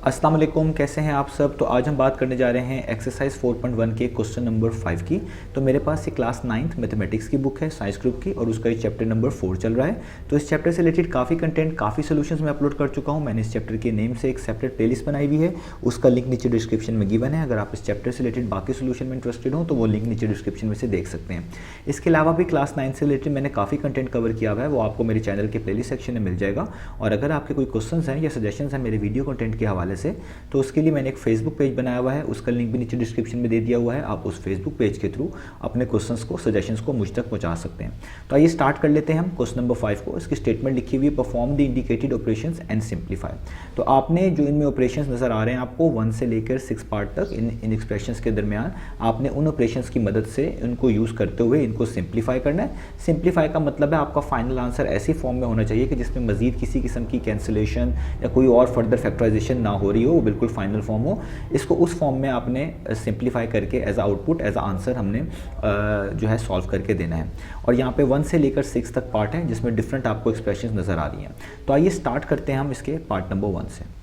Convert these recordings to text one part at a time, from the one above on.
अस्सलाम वालेकुम, कैसे हैं आप सब। तो आज हम बात करने जा रहे हैं एक्सरसाइज 4.1 के क्वेश्चन नंबर 5 की। तो मेरे पास ये क्लास 9th मैथमेटिक्स की बुक है साइंस ग्रुप की और उसका ये चैप्टर नंबर 4 चल रहा है। तो इस चैप्टर से रिलेटेड काफ़ी कंटेंट, काफ़ी सोल्यूशंस मैं अपलोड कर चुका हूँ। मैंने इस चैप्टर के नेम से एक सेपरेट प्लेलिस्ट बनाई हुई है, उसका लिंक नीचे डिस्क्रिप्शन में गिवन है। अगर आप इस चैप्टर से रिलेटेड बाकी सोल्यूशन में इंटरेस्टेड हो तो वो लिंक नीचे डिस्क्रिप्शन में से देख सकते हैं। इसके अलावा भी क्लास 9 से रिलेटेड मैंने काफ़ी कंटेंट कवर किया हुआ है, वो आपको मेरे चैनल के प्लेलिस्ट सेक्शन में मिल जाएगा। और अगर आपके कोई क्वेश्चन हैं या सजेशन हैं मेरे वीडियो कंटेंट के हवाले से, तो उसके लिए मैंने एक फेसबुक पेज बनाया हुआ है, उसका लिंक भी नीचे डिस्क्रिप्शन में दे दिया हुआ है। आप उस फेसबुक पेज के थ्रू अपने क्वेश्चंस को, सजेशंस को मुझ तक पहुंचा सकते हैं। तो आइए स्टार्ट कर लेते हैं हम क्वेश्चन नंबर 5 को। इसकी स्टेटमेंट लिखी हुई है, perform the indicated operations and simplify. तो आपने जो इनमें ऑपरेशंस नजर आ रहे हैं आपको 1 से लेकर 6 पार्ट तक, इन एक्सप्रेशंस के दरमियान आपने उन ऑपरेशंस की मदद से उनको यूज़ करते हुए इनको सिंप्लीफाई करना है। सिंप्लीफाई का मतलब है आपका फाइनल आंसर ऐसी फॉर्म में होना चाहिए कि जिसमें मजीद किसी किस्म की कैंसिलेशन या कोई और फर्दर फैक्टराइजेशन ना हो रही हो, वो बिल्कुल फाइनल फॉर्म हो। इसको उस फॉर्म में आपने सिंप्लीफाई करके एज आउटपुट, एज आंसर हमने जो है सॉल्व करके देना है। और यहाँ पे 1 से लेकर 6 तक पार्ट है जिसमें डिफरेंट आपको एक्सप्रेशंस नज़र आ रही हैं। तो आइए स्टार्ट करते हैं हम इसके पार्ट नंबर 1 से।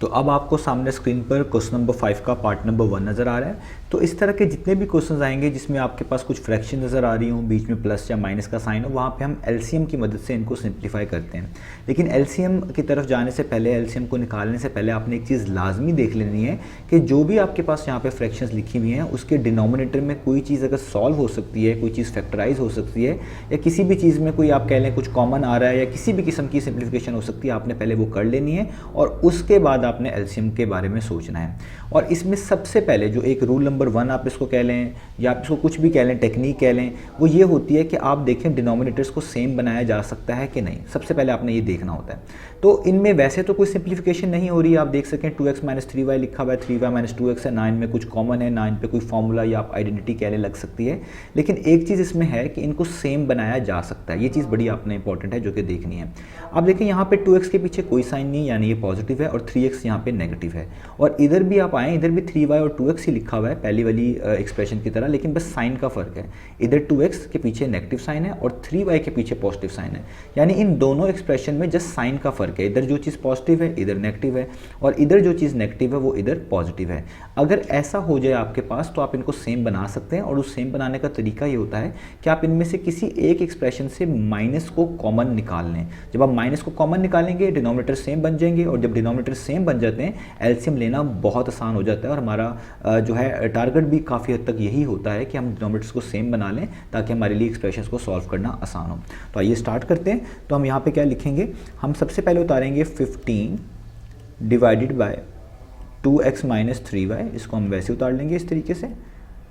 तो अब आपको सामने स्क्रीन पर क्वेश्चन नंबर 5 का पार्ट नंबर 1 नज़र आ रहा है। तो इस तरह के जितने भी क्वेश्चंस आएंगे जिसमें आपके पास कुछ फ्रैक्शन नज़र आ रही हो, बीच में प्लस या माइनस का साइन हो, वहाँ पे हम एलसीएम की मदद से इनको सिंप्लीफाई करते हैं। लेकिन एलसीएम की तरफ जाने से पहले, एलसीएम को निकालने से पहले आपने एक चीज़ लाजमी देख लेनी है कि जो भी आपके पास यहाँ पे फ्रैक्शंस लिखी हुई हैं उसके डिनोमिनेटर में कोई चीज़ अगर सॉल्व हो सकती है, कोई चीज़ फैक्टराइज हो सकती है, या किसी भी चीज़ में कोई आप कह लें कुछ कॉमन आ रहा है या किसी भी किस्म की सिंप्लीफिकेशन हो सकती है, आपने पहले वो कर लेनी है और उसके बाद आपने एलसीएम के बारे में सोचना है। और इसमें सबसे पहले जो एक रूल नंबर 1 आप इसको कह लें या आप इसको कुछ भी कह लें, टेक्निक कह लें, वो ये होती है कि आप देखें डिनोमिनेटर्स को सेम बनाया जा सकता है कि नहीं। सबसे पहले आपने ये देखना होता है। तो इनमें वैसे तो कोई सिंप्लीफिकेशन नहीं हो रही है, आप देख सकें 2x - 3y लिखा हुआ है, 3y - 2x है, 9 में कुछ कॉमन है, 9 पे कोई फॉर्मूला या आप आइडेंटिटी कह लें लग सकती है। लेकिन एक चीज़ इसमें है कि इनको सेम बनाया जा सकता है। ये चीज़ बड़ी आपने इंपॉर्टेंट है जो कि देखनी है। आप देखें यहाँ पे 2x के पीछे कोई साइन नहीं है, यानी ये पॉजिटिव है, और 3x यहाँ पे नेगेटिव है। और इधर भी आप आएँ, इधर भी 3y और 2x ही लिखा हुआ है पहली वाली एक्सप्रेशन की तरह, लेकिन बस साइन का फ़र्क है। इधर 2x के पीछे नेगेटिव साइन है और 3y के पीछे पॉजिटिव साइन है। यानी इन दोनों एक्सप्रेशन में जस्ट साइन का फ़र्क है। इधर जो चीज़ पॉजिटिव है इधर नेगेटिव है, और इधर जो चीज़ नेगेटिव है वो इधर पॉजिटिव है। अगर ऐसा हो जाए आपके पास तो आप इनको सेम बना सकते हैं। और उस सेम बनाने का तरीका ये होता है कि आप इनमें से किसी एक एक्सप्रेशन से माइनस को कॉमन निकाल लें। जब आप माइनस को कॉमन निकालेंगे डिनोमिनेटर सेम बन जाएंगे, और जब डिनोमिनेटर सेम बन जाते हैं एलसीएम लेना बहुत आसान हो जाता है। और हमारा जो है टारगेट भी काफ़ी हद तक यही होता है कि हम डिनोमिनेटर्स को सेम बना लें ताकि हमारे लिए एक्सप्रेशंस को सॉल्व करना आसान हो। तो आइए स्टार्ट करते हैं। तो हम यहाँ पे क्या लिखेंगे, हम सबसे पहले उतारेंगे 15 डिवाइडेड बाय 2x - 3y। इसको हम वैसे उतार लेंगे इस तरीके से,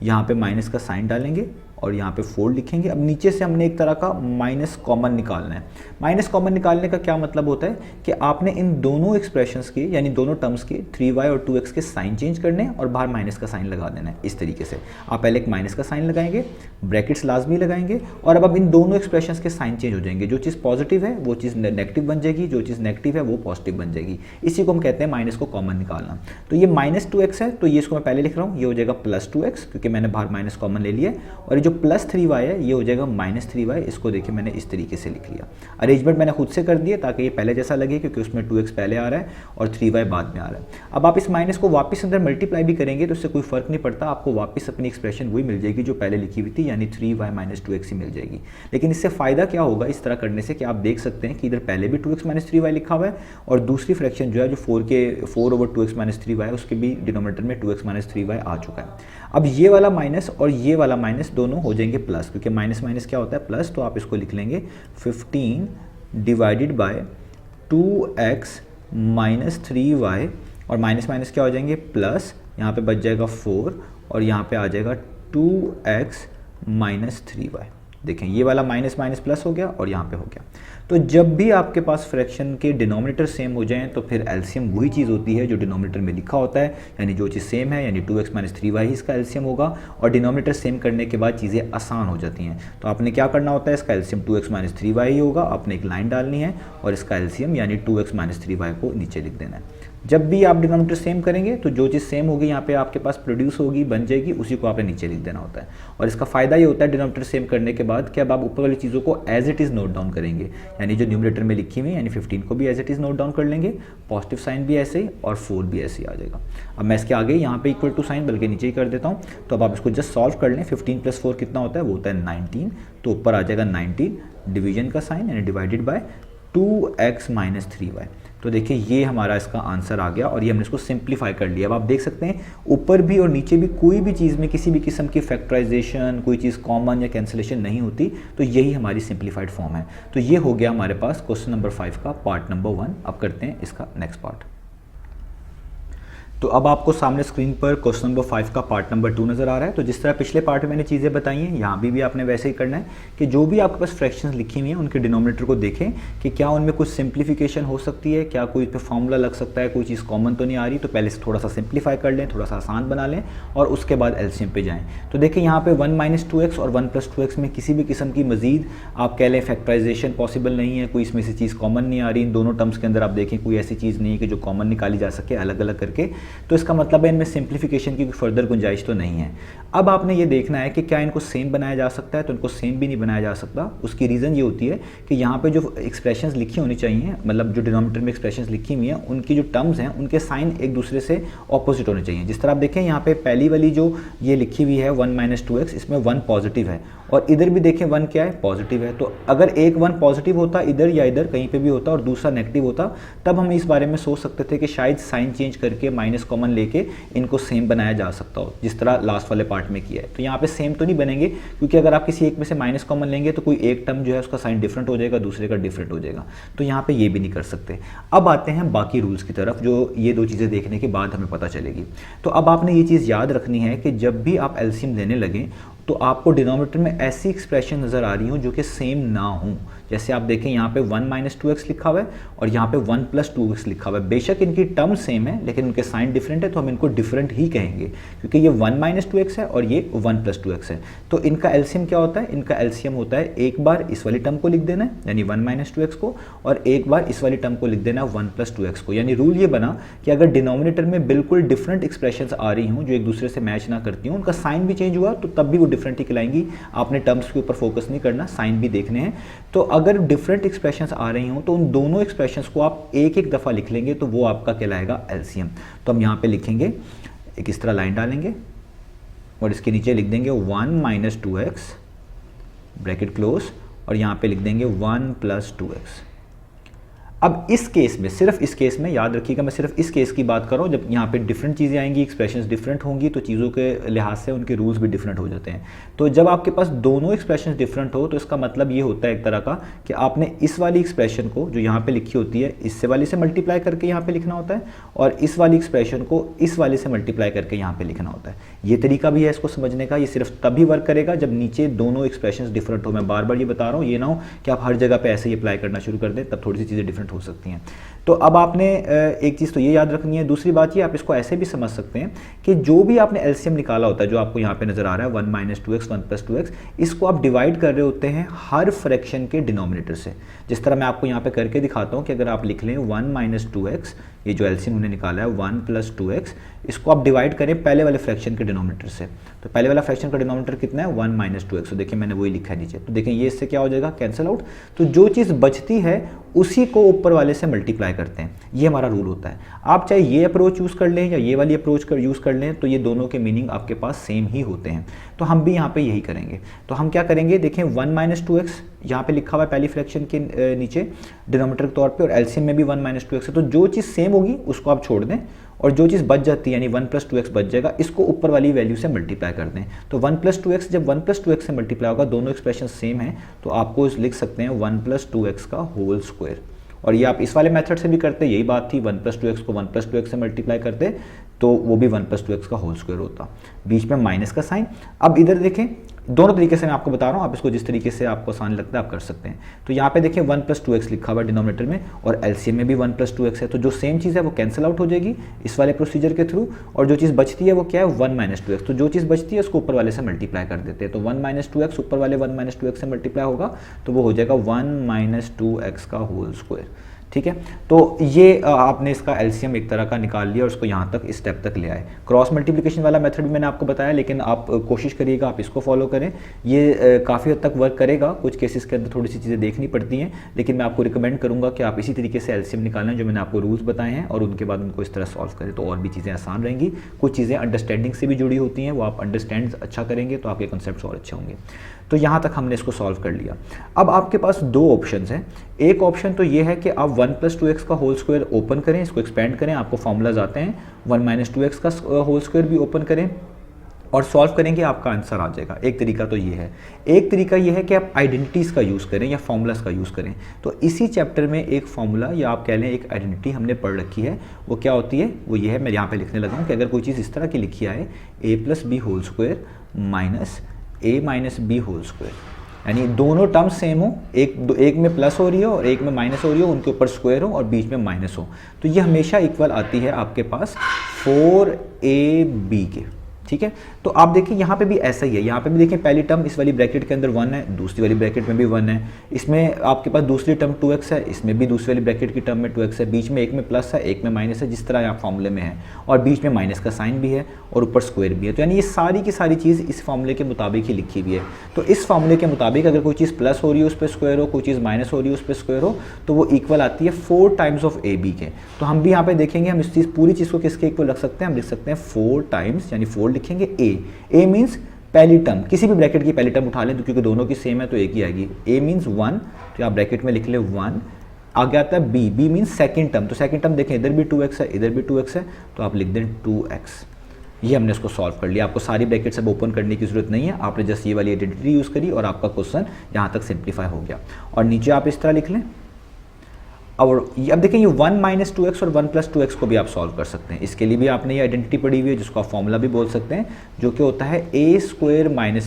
यहाँ पे माइनस का साइन डालेंगे और यहाँ पे 4 लिखेंगे। अब नीचे से हमने एक तरह का माइनस कॉमन निकालना है। माइनस कॉमन निकालने का क्या मतलब होता है कि आपने इन दोनों एक्सप्रेशंस के, यानी दोनों टर्म्स के 3y और 2x के साइन चेंज करने हैं और बाहर माइनस का साइन लगा देना है। इस तरीके से आप पहले एक माइनस का साइन लगाएंगे, ब्रैकेट्स लाजमी लगाएंगे, और अब इन दोनों एक्सप्रेशंस के साइन चेंज हो जाएंगे। जो चीज़ पॉजिटिव है वो चीज़ नेगेटिव बन जाएगी, जो चीज़ नेगेटिव है वो पॉजिटिव बन जाएगी। इसी को हम कहते हैं माइनस को कॉमन निकालना। तो ये -2x है, तो ये इसको मैं पहले लिख रहा हूँ, ये हो जाएगा +2x क्योंकि मैंने बाहर माइनस कॉमन ले लिया। और ये जो +3y ये हो जाएगा -3y। इसको देखिए मैंने इस तरीके से लिख लिया। अरेंजमेंट मैंने खुद से कर दिया ताकि ये पहले जैसा लगे, क्योंकि उसमें 2x पहले आ रहा है और 3y बाद में आ रहा है। अब आप इस माइनस को वापस अंदर मल्टीप्लाई भी करेंगे तो इससे कोई फर्क नहीं पड़ता, आपको वापस अपनी एक्सप्रेशन वही मिल जाएगी जो पहले लिखी हुई थी, यानी 3y - 2x ही मिल जाएगी। लेकिन इससे फ़ायदा क्या होगा इस तरह करने से कि आप देख सकते हैं कि इधर पहले भी 2x - 3y लिखा हुआ है, और दूसरी फ्रैक्शन जो है जो 4/2x - 3y है उसके भी डिनोमिनेटर में 2x - 3y आ चुका है। अब ये वाला माइनस और ये वाला माइनस दोनों हो जाएंगे प्लस, क्योंकि माइनस माइनस क्या होता है प्लस। तो आप इसको लिख लेंगे 15 डिवाइडेड बाय 2x - 3y, और माइनस माइनस क्या हो जाएंगे प्लस, यहाँ पे बच जाएगा 4 और यहाँ पे आ जाएगा 2x - 3y। देखें ये वाला माइनस माइनस प्लस हो गया और यहाँ पे हो गया। तो जब भी आपके पास फ्रैक्शन के डिनोमिनेटर सेम हो जाएं तो फिर एलसीएम वही चीज़ होती है जो डिनोमिनेटर में लिखा होता है, यानी जो चीज़ सेम है, यानी 2x - 3y ही इसका एलसीएम होगा। और डिनोमिनेटर सेम करने के बाद चीज़ें आसान हो जाती हैं। तो आपने क्या करना होता है, इसका एलसीएम 2x - 3y ही होगा, आपने एक लाइन डालनी है और इसका एलसीएम यानी 2x - 3y को नीचे लिख देना है। जब भी आप डिनोमिनेटर सेम करेंगे तो जो चीज़ सेम होगी यहाँ पे आपके पास प्रोड्यूस होगी, बन जाएगी, उसी को आपने नीचे लिख देना होता है। और इसका फ़ायदा ये होता है डिनोमिनेटर सेम करने के बाद कि अब आप ऊपर वाली चीज़ों को as it is note down करेंगे, यानी जो न्यूमरेटर में लिखी हुई यानी 15 को भी as it is note down कर लेंगे, पॉजिटिव साइन भी ऐसे ही और 4 भी ऐसे ही आ जाएगा। अब मैं इसके आगे यहाँ पे इक्वल टू साइन बल्कि नीचे ही कर देता हूँ। तो अब आप इसको जस्ट सॉल्व कर लें। 15 + 4 कितना होता है, वो होता है 19। तो ऊपर आ जाएगा 19 डिवीजन का साइन यानी डिवाइडेड बाय 2x - 3y। तो देखिए ये हमारा इसका आंसर आ गया और ये हमने इसको सिंप्लीफाई कर लिया। अब आप देख सकते हैं ऊपर भी और नीचे भी कोई भी चीज़ में किसी भी किस्म की फैक्टराइजेशन, कोई चीज़ कॉमन या कैंसिलेशन नहीं होती। तो यही हमारी सिंप्लीफाइड फॉर्म है। तो ये हो गया हमारे पास क्वेश्चन नंबर 5 का पार्ट नंबर 1। अब करते हैं इसका नेक्स्ट पार्ट। तो अब आपको सामने स्क्रीन पर क्वेश्चन नंबर 5 का पार्ट नंबर 2 नज़र आ रहा है। तो जिस तरह पिछले पार्ट में मैंने चीज़ें बताई हैं, यहाँ भी आपने वैसे ही करना है कि जो भी आपके पास फ्रैक्शंस लिखी हुई हैं उनके डिनोमिनेटर को देखें कि क्या उनमें कुछ सिंप्लीफिकेशन हो सकती है, क्या कोई इस पर फॉर्मूला लग सकता है, कोई चीज़ कॉमन तो नहीं आ रही। तो पहले से थोड़ा सा सिंप्लीफाई कर लें, थोड़ा सा आसान बना लें और उसके बाद एलसीएम पे जाएँ। तो देखिए यहाँ पे 1 - 2x और 1 + 2x में किसी भी किस्म की मजीद आप कह लें फैक्टराइजेशन पॉसिबल नहीं है, कोई इसमें से चीज़ कॉमन नहीं आ रही। इन दोनों टर्म्स के अंदर आप देखें कोई ऐसी चीज़ नहीं है कि जो कॉमन निकाली जा सके अलग अलग करके। तो इसका मतलब इनमें सिंप्लीफिकेशन की फर्दर गुंजाइश तो नहीं है। अब आपने ये देखना है कि क्या इनको सेम बनाया जा सकता है। तो इनको सेम भी नहीं बनाया जा सकता। उसकी रीज़न ये होती है कि यहाँ पे जो एक्सप्रेशंस लिखी होनी चाहिए, मतलब जो डिनोमिनेटर में एक्सप्रेशंस लिखी हुई हैं उनकी जो टर्म्स हैं उनके साइन एक दूसरे से ऑपोजिट होने चाहिए। जिस तरह आप देखें यहाँ पे पहली वाली जो ये लिखी हुई है 1 - 2x, इसमें 1 पॉजिटिव है और इधर भी देखें 1 क्या है, पॉजिटिव है। तो अगर एक 1 पॉजिटिव होता इधर या इधर कहीं पे भी होता और दूसरा नेगेटिव होता, तब हम इस बारे में सोच सकते थे कि शायद साइन चेंज करके माइनस कॉमन लेके इनको सेम बनाया जा सकता हो, जिस तरह लास्ट वाले पार्ट में किया है। तो यहाँ पे सेम तो नहीं बनेंगे, क्योंकि अगर आप किसी एक में से माइनस कॉमन लेंगे तो कोई एक टर्म जो है उसका साइन डिफरेंट हो जाएगा, दूसरे का डिफरेंट हो जाएगा। तो यहाँ पे ये भी नहीं कर सकते। अब आते हैं बाकी रूल्स की तरफ, जो ये दो चीज़ें देखने के बाद हमें पता चलेगी। तो अब आपने ये चीज़ याद रखनी है कि जब भी आप एलसीएम लेने लगें तो आपको डिनोमिनेटर में ऐसी एक्सप्रेशन नज़र आ रही हो जो कि सेम ना हो। जैसे आप देखें यहाँ पे 1 - 2x लिखा हुआ है और यहाँ पे 1 + 2x लिखा हुआ है। बेशक इनकी टर्म सेम है लेकिन उनके साइन डिफरेंट है, तो हम इनको डिफरेंट ही कहेंगे, क्योंकि ये 1 - 2x है और ये 1 + 2x है। तो इनका एलसीएम क्या होता है, इनका एलसीएम होता है एक बार इस वाली टर्म को लिख देना है यानी 1 - 2x को, और एक बार इस वाली टर्म को लिख देना है 1 + 2x को। यानी रूल ये बना कि अगर डिनोमिनेटर में बिल्कुल डिफरेंट एक्सप्रेशंस आ रही हों जो एक दूसरे से मैच ना करती हों, उनका साइन भी चेंज हुआ तो तब भी वो डिफरेंट ही कहलाएंगी। आपने टर्म्स के ऊपर फोकस नहीं करना, साइन भी देखने हैं। तो अगर डिफरेंट एक्सप्रेशंस आ रही हों तो उन दोनों एक्सप्रेशंस को आप एक एक दफ़ा लिख लेंगे तो वो आपका कहलाएगा एलसीएम। तो हम यहाँ पे लिखेंगे, एक इस तरह लाइन डालेंगे और इसके नीचे लिख देंगे 1 - 2x ब्रैकेट क्लोज, और यहाँ पे लिख देंगे 1 + 2x। अब इस केस में, सिर्फ इस केस में याद रखिएगा, मैं सिर्फ इस केस की बात कर रहा हूँ। जब यहाँ पे डिफरेंट चीज़ें आएंगी, एक्सप्रेशंस डिफरेंट होंगी, तो चीज़ों के लिहाज से उनके रूल्स भी डिफरेंट हो जाते हैं। तो जब आपके पास दोनों एक्सप्रेशंस डिफरेंट हो तो इसका मतलब ये होता है एक तरह का कि आपने इस वाली एक्सप्रेशन को जो यहाँ पे लिखी होती है इससे वाली से मल्टीप्लाई करके यहाँ पे लिखना होता है, और इस वाली एक्सप्रेशन को इस वाले से मल्टीप्लाई करके यहाँ पे लिखना होता है। ये तरीका भी है इसको समझने का। ये सिर्फ तभी वर्क करेगा जब नीचे दोनों एक्सप्रेशंस डिफरेंट हो। मैं बार बार ये बता रहा हूँ, ये ना हो कि आप हर जगह पे ऐसे ही अप्लाई करना शुरू कर दें, तब थोड़ी सी चीज़ें डिफरेंट हो सकती हैं। तो अब आपने एक चीज़ तो ये याद रखनी है। दूसरी बात ये, आप इसको ऐसे भी समझ सकते हैं कि जो भी आपने एलसीएम निकाला होता है, जो आपको यहाँ पे नज़र आ रहा है 1 - 2x 1 + 2x, इसको आप डिवाइड कर रहे होते हैं हर फ्रैक्शन के डिनोमिनेटर से। जिस तरह मैं आपको यहाँ पे करके दिखाता हूँ कि अगर आप लिख लें 1 - 2x, ये जो एलसीएम उन्होंने निकाला है 1 + 2x, इसको आप डिवाइड करें पहले वाले फ्रैक्शन के डिनोमिनेटर से। तो पहले वाला फ्रैक्शन का डिनोमिनेटर कितना है, 1 - 2x। तो देखिए मैंने वही लिखा है नीचे। तो देखें ये इससे क्या हो जाएगा, कैंसिल आउट। तो जो चीज़ बचती है उसी को ऊपर वाले से मल्टीप्लाई करते हैं। ये हमारा रूल होता है। आप चाहे ये अप्रोच यूज़ कर लें या ये वाली अप्रोच यूज़ कर लें, तो ये दोनों के मीनिंग आपके पास सेम ही होते हैं। तो हम भी यहाँ पे यही करेंगे। तो हम क्या करेंगे, देखें 1 - 2x यहाँ पे लिखा हुआ है पहली फ्रैक्शन के नीचे डिनोमिनेटर के तौर पे, और एलसीएम में भी 1 - 2x है। तो जो चीज़ सेम होगी उसको आप छोड़ दें, और जो चीज़ बच जाती है यानी 1 + 2x बच जाएगा, इसको ऊपर वाली वैल्यू से मल्टीप्लाई कर दें। तो 1 + 2x जब 1 + 2x से मल्टीप्लाई होगा, दोनों एक्सप्रेशन सेम है, तो आपको लिख सकते हैं 1 + 2x का होल स्क्वायर। और ये आप इस वाले मेथड से भी करते, यही बात थी। 1 + 2x को 1 + 2x से मल्टीप्लाई करते तो वो भी 1 + 2x का होल स्क्वायर होता, बीच में माइनस का साइन। अब इधर देखें, दोनों तरीके से मैं आपको बता रहा हूँ, आप इसको जिस तरीके से आपको आसान लगता है आप कर सकते हैं। तो यहाँ पे देखिए 1 + 2x लिखा हुआ है डिनोमिनेटर में, और एलसीएम में भी 1 + 2x है। तो जो सेम चीज़ है वो कैंसिल आउट हो जाएगी इस वाले प्रोसीजर के थ्रू, और जो चीज़ बचती है वो क्या है, 1 - 2x। तो जो चीज़ बचती है उसको ऊपर वाले से मल्टीप्लाई कर देते हैं। तो 1 - 2x ऊपर वाले 1 - 2x से मल्टीप्लाई होगा, तो वो हो जाएगा 1 - 2x का होल स्क्वायर। ठीक है। तो ये आपने इसका एलसीएम एक तरह का निकाल लिया और उसको यहाँ तक इस स्टेप तक ले आए। क्रॉस मल्टीप्लिकेशन वाला मेथड भी मैंने आपको बताया, लेकिन आप कोशिश करिएगा आप इसको फॉलो करें, ये काफ़ी हद तक वर्क करेगा। कुछ केसेस के अंदर थोड़ी सी चीज़ें देखनी पड़ती हैं, लेकिन मैं आपको रिकमेंड करूँगा कि आप इसी तरीके से एलसीएम निकालें जो मैंने आपको रूल्स बताए हैं, और उनके बाद उनको इस तरह सॉल्व करें, तो और भी चीज़ें आसान रहेंगी। कुछ चीज़ें अंडरस्टैंडिंग से भी जुड़ी होती हैं, वो आप अंडरस्टैंड अच्छा करेंगे तो आपके कॉन्सेप्ट्स और अच्छे होंगे। तो यहाँ तक हमने इसको सॉल्व कर लिया। अब आपके पास दो ऑप्शंस हैं। एक ऑप्शन तो ये है कि आप 1 + 2x का होल स्क्वायर ओपन करें, इसको एक्सपेंड करें, आपको फॉर्मूलाज आते हैं, 1 - 2x का होल स्क्वायर भी ओपन करें और सॉल्व करेंगे, आपका आंसर आ जाएगा। एक तरीका तो ये है। एक तरीका ये है कि आप आइडेंटिटीज़ का यूज़ करें या फॉर्मूलाज का यूज़ करें। तो इसी चैप्टर में एक फॉर्मूला या आप कह लें एक आइडेंटिटी हमने पढ़ रखी है, वो क्या होती है, वो ये है, मैं यहाँ पे लिखने लगा हूँ कि अगर कोई चीज़ इस तरह की लिखी आए a + b whole square minus a - b whole square, यानी दोनों टर्म सेम हो, एक में प्लस हो रही हो और एक में माइनस हो रही हो, उनके ऊपर स्क्वायर हो और बीच में माइनस हो, तो ये हमेशा इक्वल आती है आपके पास 4ab के। ठीक है। तो आप देखिए यहाँ पे भी ऐसा ही है, यहाँ पे भी देखिए पहली टर्म इस वाली ब्रैकेट के अंदर 1 है, दूसरी वाली ब्रैकेट में भी 1 है, इसमें आपके पास दूसरी टर्म 2x है, इसमें भी दूसरी वाली ब्रैकेट की टर्म में 2x है, बीच में एक में प्लस है एक में माइनस है, जिस तरह आप फॉर्मूले में है, और बीच में माइनस का साइन भी है और ऊपर स्क्वायर भी है। तो यानी ये सारी की सारी चीज़ इस फॉर्मूले के मुताबिक ही लिखी हुई है। तो इस फॉर्मूले के मुताबिक अगर कोई चीज़ प्लस हो रही है उस पर स्क्वायर हो, कोई चीज़ माइनस हो रही है उस पर स्क्वायर हो, तो वो इक्वल आती है 4 टाइम्स ऑफ AB के। तो हम भी यहाँ पे देखेंगे, हम इस चीज़ पूरी चीज़ को किसके इक्वल रख सकते हैं, हम लिख सकते हैं 4 टाइम्स, यानी 4 लिखेंगे A मीन्स पहली टर्म, किसी भी ब्रैकेट की पहली टर्म उठा लें तो क्योंकि दोनों की सेम है तो एक ही आएगी। A मीन्स 1, तो आप ब्रैकेट में लिख ले 1। आगे आता है B मीन्स सेकंड टर्म, तो सेकंड टर्म देखें इधर भी 2x है इधर भी 2x है, तो आप लिख दें 2x। ये हमने इसको सॉल्व कर लिया। आपको सारी ब्रैकेट सब ओपन करने की जरूरत नहीं है, आपने जस्ट ये वाली आइडेंटिटी यूज़ करी और आपका क्वेश्चन यहाँ तक सिंप्लीफाई हो गया। और नीचे आप इस तरह लिख लें। और अब देखें ये 1 - 2x और 1 + 2x को भी आप सॉल्व कर सकते हैं। इसके लिए भी आपने ये आइडेंटिटी पढ़ी हुई है जिसको आप फॉर्मूला भी बोल सकते हैं, जो कि होता है a² -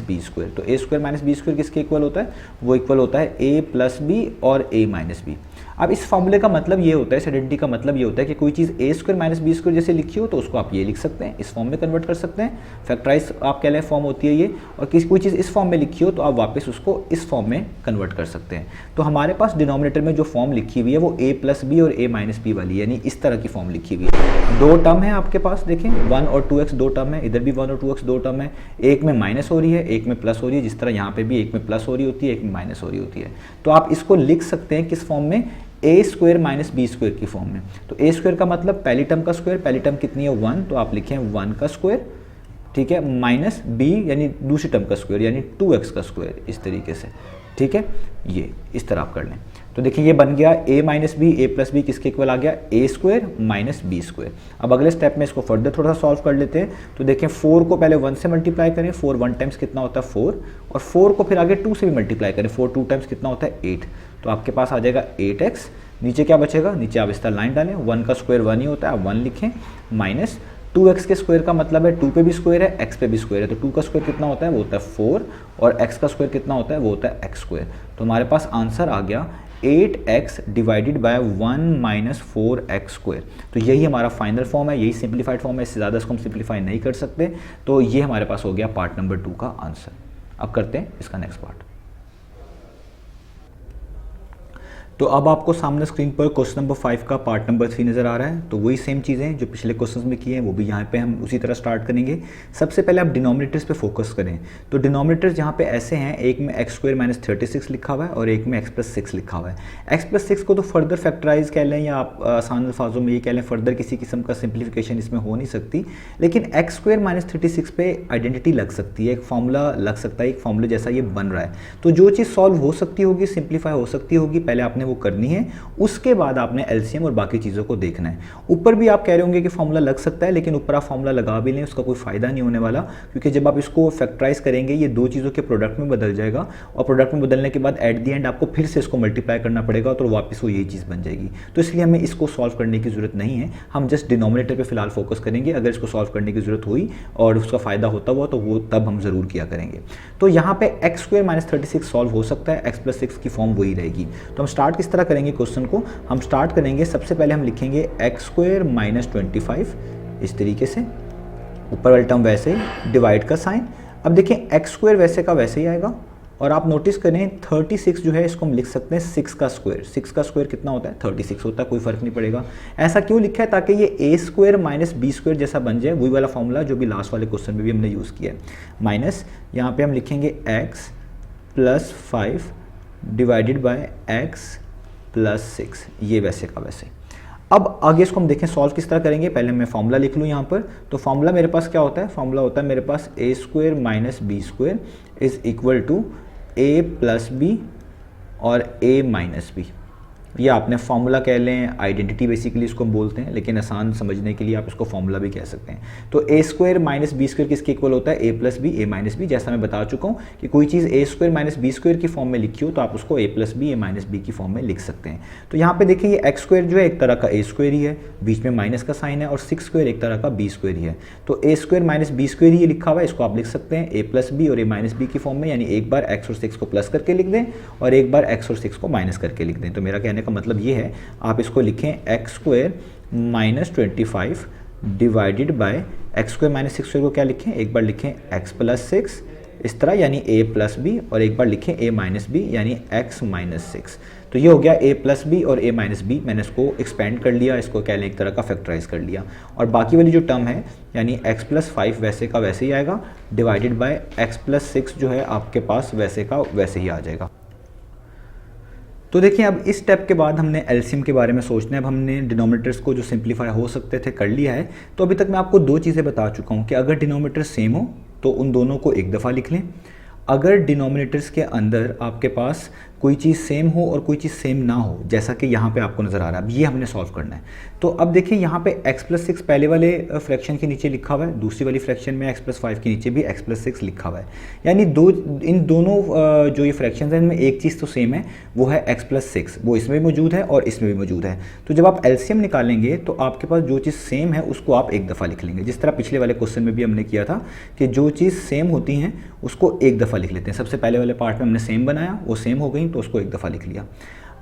b²। तो a² - b² किसके इक्वल होता है, वो इक्वल होता है a + b और a - b। अब इस फॉर्मूले का मतलब ये होता है, इस आइडेंटिटी का मतलब ये होता है कि कोई चीज़ a² - b² जैसे लिखी हो तो उसको आप ये लिख सकते हैं, इस फॉर्म में कन्वर्ट कर सकते हैं, फैक्टराइज आप कह लें फॉर्म होती है ये, और कोई चीज़ इस फॉर्म में लिखी हो तो आप वापस उसको इस फॉर्म में कन्वर्ट कर सकते हैं। तो हमारे पास डिनोमिनेटर में जो फॉर्म लिखी हुई है वो a + b और a - b वाली, यानी इस तरह की फॉर्म लिखी हुई है। दो टर्म है आपके पास, देखें 1 और 2x दो टर्म है, इधर भी 1 और 2x दो टर्म है, एक में माइनस हो रही है एक में प्लस हो रही है, जिस तरह यहाँ पे भी एक में प्लस हो रही होती है एक में माइनस हो रही होती है। तो आप इसको लिख सकते हैं किस फॉर्म में, a² - b² की फॉर्म में। तो a² का मतलब पहली टर्म का स्क्वायर, पहली टर्म कितनी है 1, तो आप लिखें 1 का स्क्वायर, ठीक है, माइनस b यानी दूसरी टर्म का स्क्वायर यानी 2x का स्क्वायर, इस तरीके से। ठीक है, ये इस तरह आप कर लें। तो देखिए ये बन गया a - b, a + b किसके इक्वल आ गया, a² - b²। अब अगले स्टेप में इसको फर्दर थोड़ा सा सॉल्व कर लेते हैं। तो देखें 4 को पहले 1 से मल्टीप्लाई करें, 4 1 टाइम्स कितना होता है 4, और 4 को फिर आगे 2 से भी मल्टीप्लाई करें, 4 2 टाइम्स कितना होता है 8। तो आपके पास आ जाएगा 8x। नीचे क्या बचेगा, नीचे आप इस तरह लाइन डालें, 1 का स्क्वायर 1 ही होता है, आप 1 लिखें, माइनस 2x के स्क्वायर का मतलब है 2 पे भी स्क्वायर है x पे भी स्क्वायर है, तो 2 का स्क्वायर कितना होता है वो होता है 4, और x का स्क्वायर कितना होता है वो होता है x²। तो हमारे पास आंसर आ गया 8x / 1 - 4x²। तो यही हमारा फाइनल फॉर्म है, यही सिंप्लीफाइड फॉर्म है, इससे ज़्यादा इसको हम सिंप्लीफाई नहीं कर सकते। तो ये हमारे पास हो गया पार्ट नंबर 2 का आंसर। अब करते हैं इसका नेक्स्ट पार्ट। तो अब आपको सामने स्क्रीन पर क्वेश्चन नंबर 5 का पार्ट नंबर 3 नज़र आ रहा है। तो वही सेम चीज़ें जो पिछले क्वेश्चंस में किए हैं वो भी यहाँ पे हम उसी तरह स्टार्ट करेंगे। सबसे पहले आप डिनोमिनेटर्स पे फोकस करें। तो डिनोमिनेटर्स यहाँ पे ऐसे हैं, एक में x² - 36 लिखा हुआ है और एक में x + 6 लिखा हुआ है। x + 6 को तो फर्दर फैक्टराइज कह लें या आप आसान अल्फाजों में ये कह लें, फर्दर किसी किस्म का सिंप्लीफिकेशन इसमें हो नहीं सकती, लेकिन x² - 36 पे आइडेंटिटी लग सकती है, एक फार्मूला लग सकता है, एक फार्मूले जैसा ये बन रहा है। तो जो चीज़ सॉल्व हो सकती होगी, सिंप्लीफाई हो सकती होगी, पहले आपने वो करनी है, उसके बाद आपने एलसीएम और बाकी चीज़ों को देखना है। ऊपर भी आप कह रहे होंगे कि फार्मूला लग सकता है, लेकिन ऊपर आप फार्मूला लगा भी लें उसका कोई फ़ायदा नहीं होने वाला, क्योंकि जब आप इसको फैक्टराइज करेंगे ये दो चीज़ों के प्रोडक्ट में बदल जाएगा, और प्रोडक्ट में बदलने के बाद एट दी एंड आपको फिर से इसको मल्टीप्लाई करना पड़ेगा, तो वापस वो यही चीज़ बन जाएगी। तो इसलिए हमें इसको सॉल्व करने की ज़रूरत नहीं है, हम जस्ट डिनोमिनेटर पर फिलहाल फोकस करेंगे। अगर इसको सॉल्व करने की ज़रूरत हुई और उसका फ़ायदा होता हुआ तो वो तब हम ज़रूर किया करेंगे। तो यहाँ पे x² - 36 सॉल्व हो सकता है, x + 6 की फॉर्म वही रहेगी। तो हम स्टार्ट किस तरह करेंगे क्वेश्चन को, हम स्टार्ट करेंगे, सबसे पहले हम लिखेंगे x² - 25 इस तरीके से, ऊपर वाली टर्म वैसे ही, डिवाइड का साइन। अब देखिए x² वैसे का वैसे ही आएगा और आप नोटिस करें 36 जो है इसको हम लिख सकते हैं 6 का स्क्वायर। 6 का स्क्वायर कितना होता है? 36 होता है, कोई फर्क नहीं पड़ेगा। ऐसा क्यों लिखा है? ताकि ये ए स्क्वायर माइनस बी स्क्वायर जैसा बन जाए, वही वाला फॉर्मूला जो भी लास्ट वाले क्वेश्चन में भी हमने यूज़ किया है। माइनस यहाँ पे हम लिखेंगे x plus 5 divided by x plus 6, ये वैसे का वैसे। अब आगे इसको हम देखें सॉल्व किस तरह करेंगे। पहले मैं फॉर्मूला लिख लूँ यहाँ पर। तो फॉर्मूला मेरे पास क्या होता है? फॉर्मूला होता है मेरे पास A square minus B square is equal to A plus B और ए माइनस बी। ये आपने फार्मूला कह लें, आइडेंटिटी बेसिकली इसको बोलते हैं, लेकिन आसान समझने के लिए आप इसको फार्मूला भी कह सकते हैं। तो A square minus B square किसके इक्वल होता है? ए प्लस बी, ए माइनस बी। जैसा मैं बता चुका हूँ कि कोई चीज़ ए स्क्वायर माइनस बी स्क्वायर की फॉर्म में लिखी हो तो आप उसको ए प्लस बी, ए माइनस बी की फॉर्म में लिख सकते हैं। तो यहाँ पे देखिए ये एक्स स्क्वायर जो है एक तरह का ए स्क्वायर ही है, बीच में माइनस का साइन है, और 6 स्क्वायर एक तरह का बी स्क्वायर ही है। तो A square minus B square ही लिखा हुआ है, इसको आप लिख सकते हैं ए प्लस बी और ए माइनस बी की फॉर्म में, यानी एक बार एक्स और 6 को प्लस करके लिख दें और एक बार एक्स और 6 को माइनस करके लिख दें। तो मेरा कहने का मतलब ये है, आप इसको लिखें x square minus 25 divided by x square minus 6 square को क्या लिखें? एक बार लिखें एक्स प्लस 6 इस तरह, यानी ए प्लस बी, और एक बार लिखें ए माइनस बी यानी एक्स माइनस 6। तो ये हो गया ए प्लस बी और ए माइनस बी। मैंने इसको एक्सपेंड कर लिया, इसको क्या लें एक तरह का फैक्टराइज कर लिया, और बाकी वाली जो टर्म है यानी एक्स प्लस 5 वैसे का वैसे ही आएगा, डिवाइडेड बाय एक्स प्लस 6 जो है आपके पास वैसे का वैसे ही आ जाएगा। तो देखिए अब इस स्टेप के बाद हमने एलसीएम के बारे में सोचना है। अब हमने डिनोमिनेटर्स को जो सिंप्लीफाई हो सकते थे कर लिया है। तो अभी तक मैं आपको दो चीज़ें बता चुका हूँ कि अगर डिनोमिनेटर सेम हो तो उन दोनों को एक दफ़ा लिख लें। अगर डिनोमिनेटर्स के अंदर आपके पास कोई चीज़ सेम हो और कोई चीज़ सेम ना हो, जैसा कि यहाँ पे आपको नज़र आ रहा है, अब ये हमने सॉल्व करना है। तो अब देखिए यहाँ पे x प्लस 6 पहले वाले फ्रैक्शन के नीचे लिखा हुआ है, दूसरी वाली फ्रैक्शन में x प्लस 5 के नीचे भी x प्लस 6 लिखा हुआ है, यानी इन दोनों जो ये फ्रैक्शन है इनमें एक चीज़ तो सेम है, वो है x प्लस 6, वो इसमें भी मौजूद है और इसमें भी मौजूद है। तो जब आप एलसीएम निकालेंगे तो आपके पास जो चीज़ सेम है उसको आप एक दफ़ा लिख लेंगे, जिस तरह पिछले वाले क्वेश्चन में भी हमने किया था कि जो चीज़ सेम होती हैं उसको एक दफ़ा लिख लेते हैं। सबसे पहले वाले पार्ट में हमने सेम बनाया, वो सेम हो गई तो उसको एक दफ़ा लिख लिया।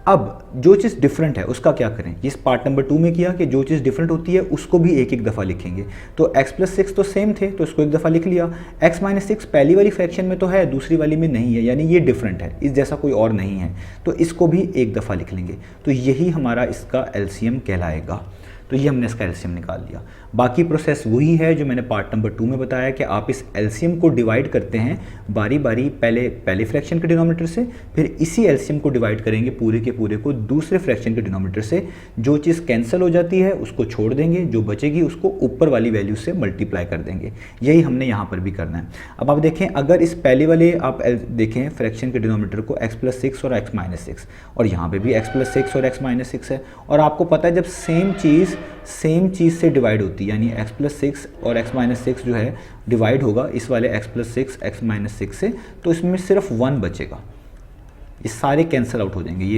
अब जो चीज़ डिफरेंट है उसका क्या करें? इस पार्ट नंबर 2 में किया कि जो चीज़ डिफरेंट होती है उसको भी एक एक दफ़ा लिखेंगे। तो x प्लस 6 तो सेम थे तो इसको एक दफ़ा लिख लिया, x माइनस 6 पहली वाली फ्रैक्शन में तो है, दूसरी वाली में नहीं है, यानी ये डिफरेंट है, इस जैसा कोई और नहीं है, तो इसको भी एक दफ़ा लिख लेंगे। तो यही हमारा इसका एलसीएम कहलाएगा। तो ये हमने इसका एलसीएम निकाल लिया। बाकी प्रोसेस वही है जो मैंने पार्ट नंबर 2 में बताया कि आप इस एलसीएम को डिवाइड करते हैं बारी बारी, पहले फ्रैक्शन के डिनोमिनेटर से, फिर इसी एलसीएम को डिवाइड करेंगे पूरे के पूरे को दूसरे फ्रैक्शन के डिनोमिनेटर से। जो चीज़ कैंसिल हो जाती है उसको छोड़ देंगे, जो बचेगी उसको ऊपर वाली वैल्यू से मल्टीप्लाई कर देंगे। यही हमने यहाँ पर भी करना है। अब आप देखें, अगर इस पहले वाले आप देखें फ्रैक्शन के डिनोमिनेटर को x प्लस 6 और x माइनस 6, और यहाँ पर भी x प्लस 6 और x माइनस 6 है, और आपको पता है जब सेम चीज़ से डिवाइड होती है, यानी x प्लस 6 और x माइनस 6 जो है डिवाइड होगा इस वाले x प्लस 6 x माइनस 6 से, तो इसमें सिर्फ 1 बचेगा, ये सारे कैंसिल आउट हो जाएंगे, ये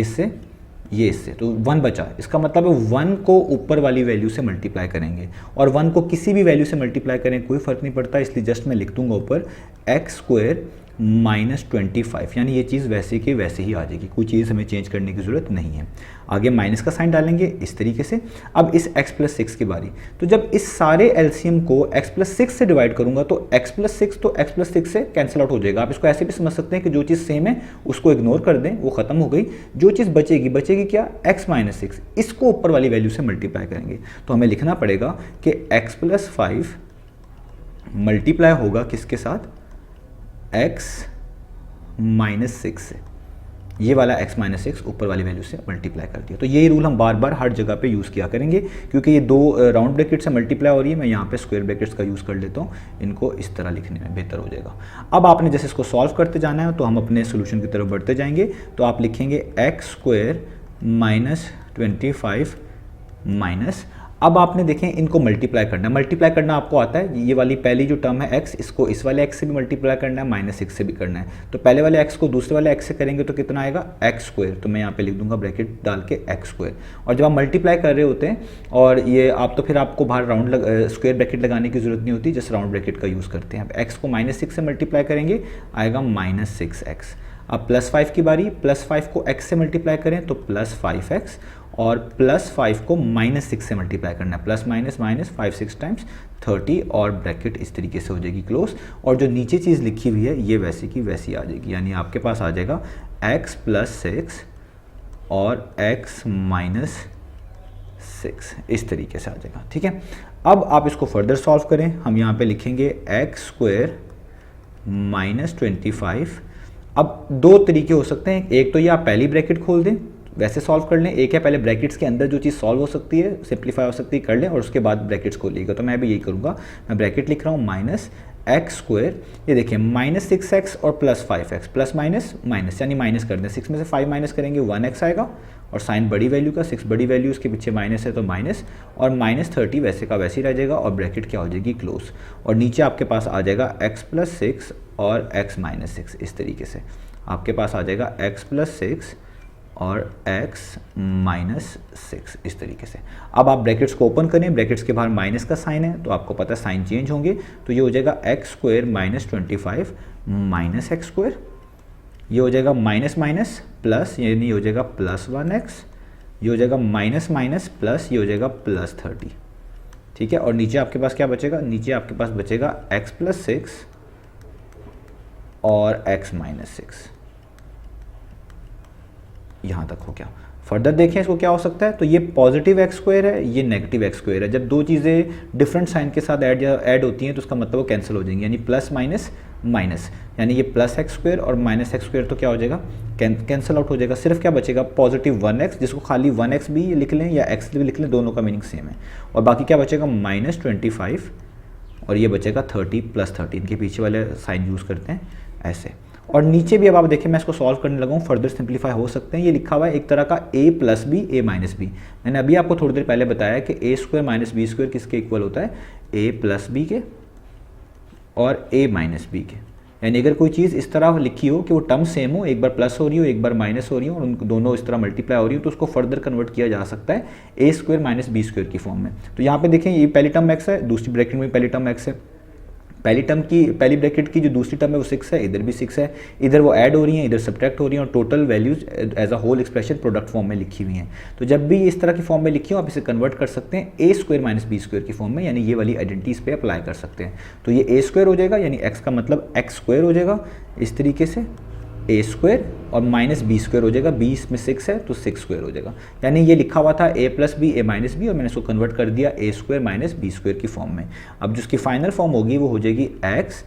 इससे, तो 1 बचा। इसका मतलब है 1 को ऊपर वाली वैल्यू से मल्टीप्लाई करेंगे, और 1 को किसी भी वैल्यू से मल्टीप्लाई करें कोई फ़र्क नहीं पड़ता, इसलिए जस्ट मैं लिख दूंगा ऊपर एक्स स्क्वायर माइनस 25, यानी ये चीज़ वैसे की वैसे ही आ जाएगी, कोई चीज़ हमें चेंज करने की ज़रूरत नहीं है। आगे माइनस का साइन डालेंगे इस तरीके से। अब इस x प्लस 6 की बारी, तो जब इस सारे एलसीएम को x प्लस 6 से डिवाइड करूंगा तो x प्लस 6 तो x प्लस 6 से कैंसिल आउट हो जाएगा। आप इसको ऐसे भी समझ सकते हैं कि जो चीज़ सेम है उसको इग्नोर कर दें, वो खत्म हो गई। जो चीज़ बचेगी क्या? x माइनस 6, इसको ऊपर वाली वैल्यू से मल्टीप्लाई करेंगे। तो हमें लिखना पड़ेगा कि x प्लस 5 मल्टीप्लाई होगा किसके साथ? x माइनस 6 से, ये वाला x माइनस 6 ऊपर वाली वैल्यू से मल्टीप्लाई कर दिया। तो यही रूल हम बार बार हर जगह पे यूज़ किया करेंगे, क्योंकि ये दो राउंड ब्रैकेट से मल्टीप्लाई हो रही है। मैं यहाँ पे स्क्वायर ब्रैकेट्स का यूज़ कर लेता हूँ, इनको इस तरह लिखने में बेहतर हो जाएगा। अब आपने जैसे इसको सॉल्व करते जाना है तो हम अपने सोल्यूशन की तरफ बढ़ते जाएंगे। तो आप लिखेंगे एक्स स्क्वायर माइनस 25 माइनस, अब आपने देखें इनको मल्टीप्लाई करना आपको आता है। ये वाली पहली जो टर्म है x, इसको इस वाले x से भी मल्टीप्लाई करना है, माइनस 6 से भी करना है। तो पहले वाले x को दूसरे वाले x से करेंगे तो कितना आएगा? X square. तो मैं यहाँ पे लिख दूंगा ब्रैकेट डाल के एक्स स्क्वायर। और जब आप मल्टीप्लाई कर रहे होते हैं और ये आप, तो फिर आपको बाहर स्क्वायर ब्रैकेट लगाने की जरूरत नहीं होती, जस्ट राउंड ब्रैकेट का यूज़ करते हैं। अब x को माइनस 6 से मल्टीप्लाई करेंगे, आएगा माइनस 6x। अब प्लस 5 की बारी, प्लस 5 को x से मल्टीप्लाई करें तो प्लस 5x, और +5 को -6 से मल्टीप्लाई करना है, प्लस माइनस माइनस 5 6 टाइम्स 30 और ब्रैकेट इस तरीके से हो जाएगी क्लोज। और जो नीचे चीज़ लिखी हुई है ये वैसी की वैसी आ जाएगी, यानी आपके पास आ जाएगा x + 6 और x - 6 इस तरीके से आ जाएगा। ठीक है, अब आप इसको फर्दर सॉल्व करें। हम यहाँ पे लिखेंगे x² - 25। अब दो तरीके हो सकते हैं, एक तो ये आप पहली ब्रैकेट खोल दें वैसे सॉल्व कर लें, एक है पहले ब्रैकेट्स के अंदर जो चीज़ सॉल्व हो सकती है, सिंप्लीफाई हो सकती है, कर लें और उसके बाद ब्रैकेट्स खोलिएगा। तो मैं भी यही करूँगा, मैं ब्रैकेट लिख रहा हूँ -x², ये देखिए -6x और +5x, प्लस माइनस माइनस यानी माइनस कर दें, 6 में से 5 माइनस करेंगे 1x आएगा और साइन बड़ी वैल्यू का, 6 बड़ी वैल्यू, उसके पीछे माइनस है तो माइनस, और -30 वैसे का वैसे ही रह जाएगा और ब्रैकेट क्या हो जाएगी क्लोज। और नीचे आपके पास आ जाएगा x + 6 और x - 6 इस तरीके से आपके पास आ जाएगा x + 6 और x - 6 इस तरीके से। अब आप ब्रैकेट्स को ओपन करें, ब्रैकेट्स के बाहर माइनस का साइन है तो आपको पता है साइन चेंज होंगे, तो ये हो जाएगा x² - 25 - x², ये हो जाएगा माइनस माइनस प्लस, यानी हो जाएगा +1x, ये हो जाएगा माइनस माइनस प्लस, ये हो जाएगा +30। ठीक है, और नीचे आपके पास क्या बचेगा, नीचे आपके पास बचेगा x + 6 और x - 6, यहाँ तक हो गया। फर्दर देखें इसको क्या हो सकता है, तो ये पॉजिटिव x² है, ये नेगेटिव x² है। जब दो चीज़ें डिफरेंट साइन के साथ ऐड होती हैं तो उसका मतलब वो कैंसिल हो जाएंगी, यानी प्लस माइनस माइनस, यानी ये +x² और -x² तो क्या हो जाएगा, कैंसिल आउट हो जाएगा। सिर्फ क्या बचेगा, पॉजिटिव 1x, जिसको खाली 1x भी लिख लें या x भी लिख लें, दोनों का मीनिंग सेम है। और बाकी क्या बचेगा, -25 और ये बचेगा 30 + 30, इनके पीछे वाले साइन यूज़ करते हैं ऐसे। और नीचे भी अब आप देखें, मैं इसको सॉल्व करने लगा हूँ, फर्दर सिंप्लीफाई हो सकते हैं। ये लिखा हुआ है एक तरह का a + b a - b। मैंने अभी आपको थोड़ी देर पहले बताया कि a² - b² किसके इक्वल होता है, a + b के और a - b के। यानी अगर कोई चीज़ इस तरह लिखी हो कि वो टर्म सेम हो, एक बार प्लस हो रही हो एक बार माइनस हो रही हो और उन दोनों इस तरह मल्टीप्लाई हो रही हो, तो उसको फर्दर कन्वर्ट किया जा सकता है a² - b² की फॉर्म में। तो यहाँ पे देखें, ये पहली टर्म x है, दूसरी ब्रैकेट में पहली टर्म x है, पहली ब्रैकेट की जो दूसरी टर्म है वो 6 है, इधर भी 6 है, इधर वो ऐड हो रही हैं, इधर सब्ट्रैक्ट हो रही हैं और total values as a whole expression product form में लिखी हुई हैं। तो जब भी इस तरह की फॉर्म में लिखी हो, आप इसे कन्वर्ट कर सकते हैं a² - b² की फॉर्म में, यानी ये वाली आइडेंटिटी इस पर अप्लाई कर सकते हैं। तो ये a² हो जाएगा, यानी x का मतलब x² हो जाएगा इस तरीके से, a² और -b² हो जाएगा, 20 में 6 है तो 6² हो जाएगा। यानी ये लिखा हुआ था a + b a - b और मैंने इसको कन्वर्ट कर दिया a² - b² की फॉर्म में। अब जिसकी फाइनल फॉर्म होगी वो हो जाएगी x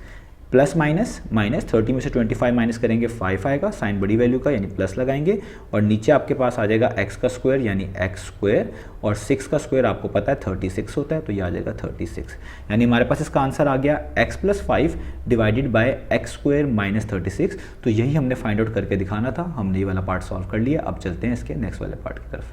प्लस माइनस माइनस 30 में से 25 माइनस करेंगे 5 आएगा, साइन बड़ी वैल्यू का यानी प्लस लगाएंगे, और नीचे आपके पास आ जाएगा x का स्क्वायर यानी x² और 6 का स्क्वायर आपको पता है 36 होता है, तो ये आ जाएगा 36। यानी हमारे पास इसका आंसर आ गया x + 5 डिवाइडेड बाय x² - 36। तो यही हमने फाइंड आउट करके दिखाना था, हमने ये वाला पार्ट सॉल्व कर लिया। अब चलते हैं इसके नेक्स्ट वाले पार्ट की तरफ।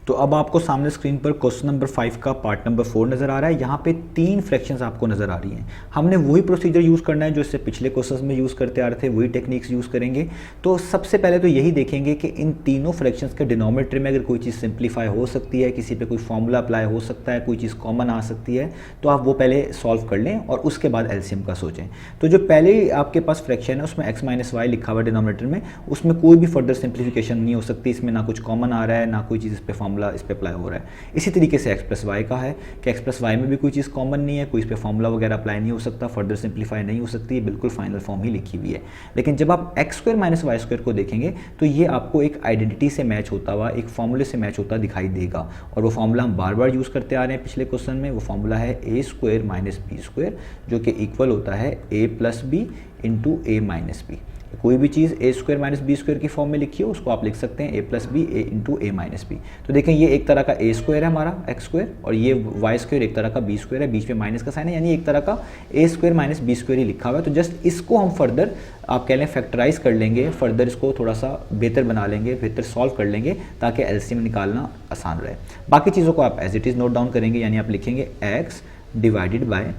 तो अब आपको सामने स्क्रीन पर क्वेश्चन नंबर 5 का पार्ट नंबर 4 नज़र आ रहा है। यहाँ पे 3 फ्रैक्शंस आपको नज़र आ रही हैं। हमने वही प्रोसीजर यूज़ करना है जो इससे पिछले क्वेश्चंस में यूज़ करते आ रहे थे, वही टेक्निक्स यूज़ करेंगे। तो सबसे पहले तो यही देखेंगे कि इन तीनों फ्रैक्शंस के डिनोमिनेटर में अगर कोई चीज़ सिंप्लीफाई हो सकती है, किसी पे कोई फॉर्मूला अप्लाई हो सकता है, कोई चीज़ कॉमन आ सकती है, तो आप वो पहले सॉल्व कर लें और उसके बाद एलसीएम का सोचें। तो जो पहले आपके पास फ्रैक्शन है उसमें x - y लिखा हुआ डिनोमिनेटर में, उसमें कोई भी फर्दर सिंप्लीफिकेशन नहीं हो सकती। इसमें ना कुछ कॉमन आ रहा है, ना कोई चीज़ इस पर फॉर्मूला इस पर अप्लाई हो रहा है। इसी तरीके से x + y का है कि x + y में भी कोई चीज़ कॉमन नहीं है, कोई इस पे फॉर्मूला वगैरह अप्लाई नहीं हो सकता, फर्दर सिंप्लीफाई नहीं हो सकती, बिल्कुल फाइनल फॉर्म ही लिखी हुई है। लेकिन जब आप x² - y² को देखेंगे तो ये आपको एक आइडेंटिटी से मैच होता हुआ, एक फॉर्मूले से मैच होता दिखाई देगा, और वो फॉर्मूला हम बार बार यूज़ करते आ रहे हैं पिछले क्वेश्चन में। वो फॉर्मूला है a² - b² जो कि इक्वल होता है a + b × a - b। कोई भी चीज़ a² - b² की फॉर्म में लिखी हो उसको आप लिख सकते हैं a + b a × a - b। तो देखें ये एक तरह का a² है हमारा x² और ये y² एक तरह का b² है, बीच में माइनस का साइन है, यानी एक तरह का a² - b² ही लिखा हुआ है। तो जस्ट इसको हम फर्दर आप कह लें फैक्टराइज कर लेंगे, फर्दर इसको थोड़ा सा बेहतर बना लेंगे, बेहतर सॉल्व कर लेंगे ताकि एलसीएम निकालना आसान रहे। बाकी चीज़ों को आप as it is note down करेंगे, यानी आप लिखेंगे x divided by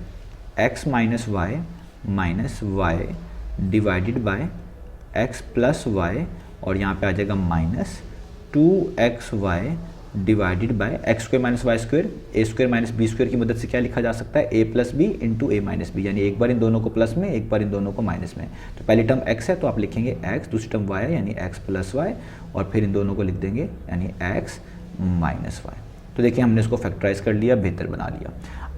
x - y divided by x + y और यहाँ पे आ जाएगा -2xy divided by x square minus y square, a square minus B square की मदद से क्या लिखा जा सकता है, ए plus b into a minus b, यानी एक बार इन दोनों को प्लस में, एक बार इन दोनों को माइनस में। तो पहली टर्म एक्स है तो आप लिखेंगे एक्स, दूसरी टर्म वाई है यानी एक्स प्लस वाई, और फिर इन दोनों को लिख देंगे यानी एक्स माइनस वाई। तो देखिए हमने इसको फैक्टराइज कर लिया, बेहतर बना लिया।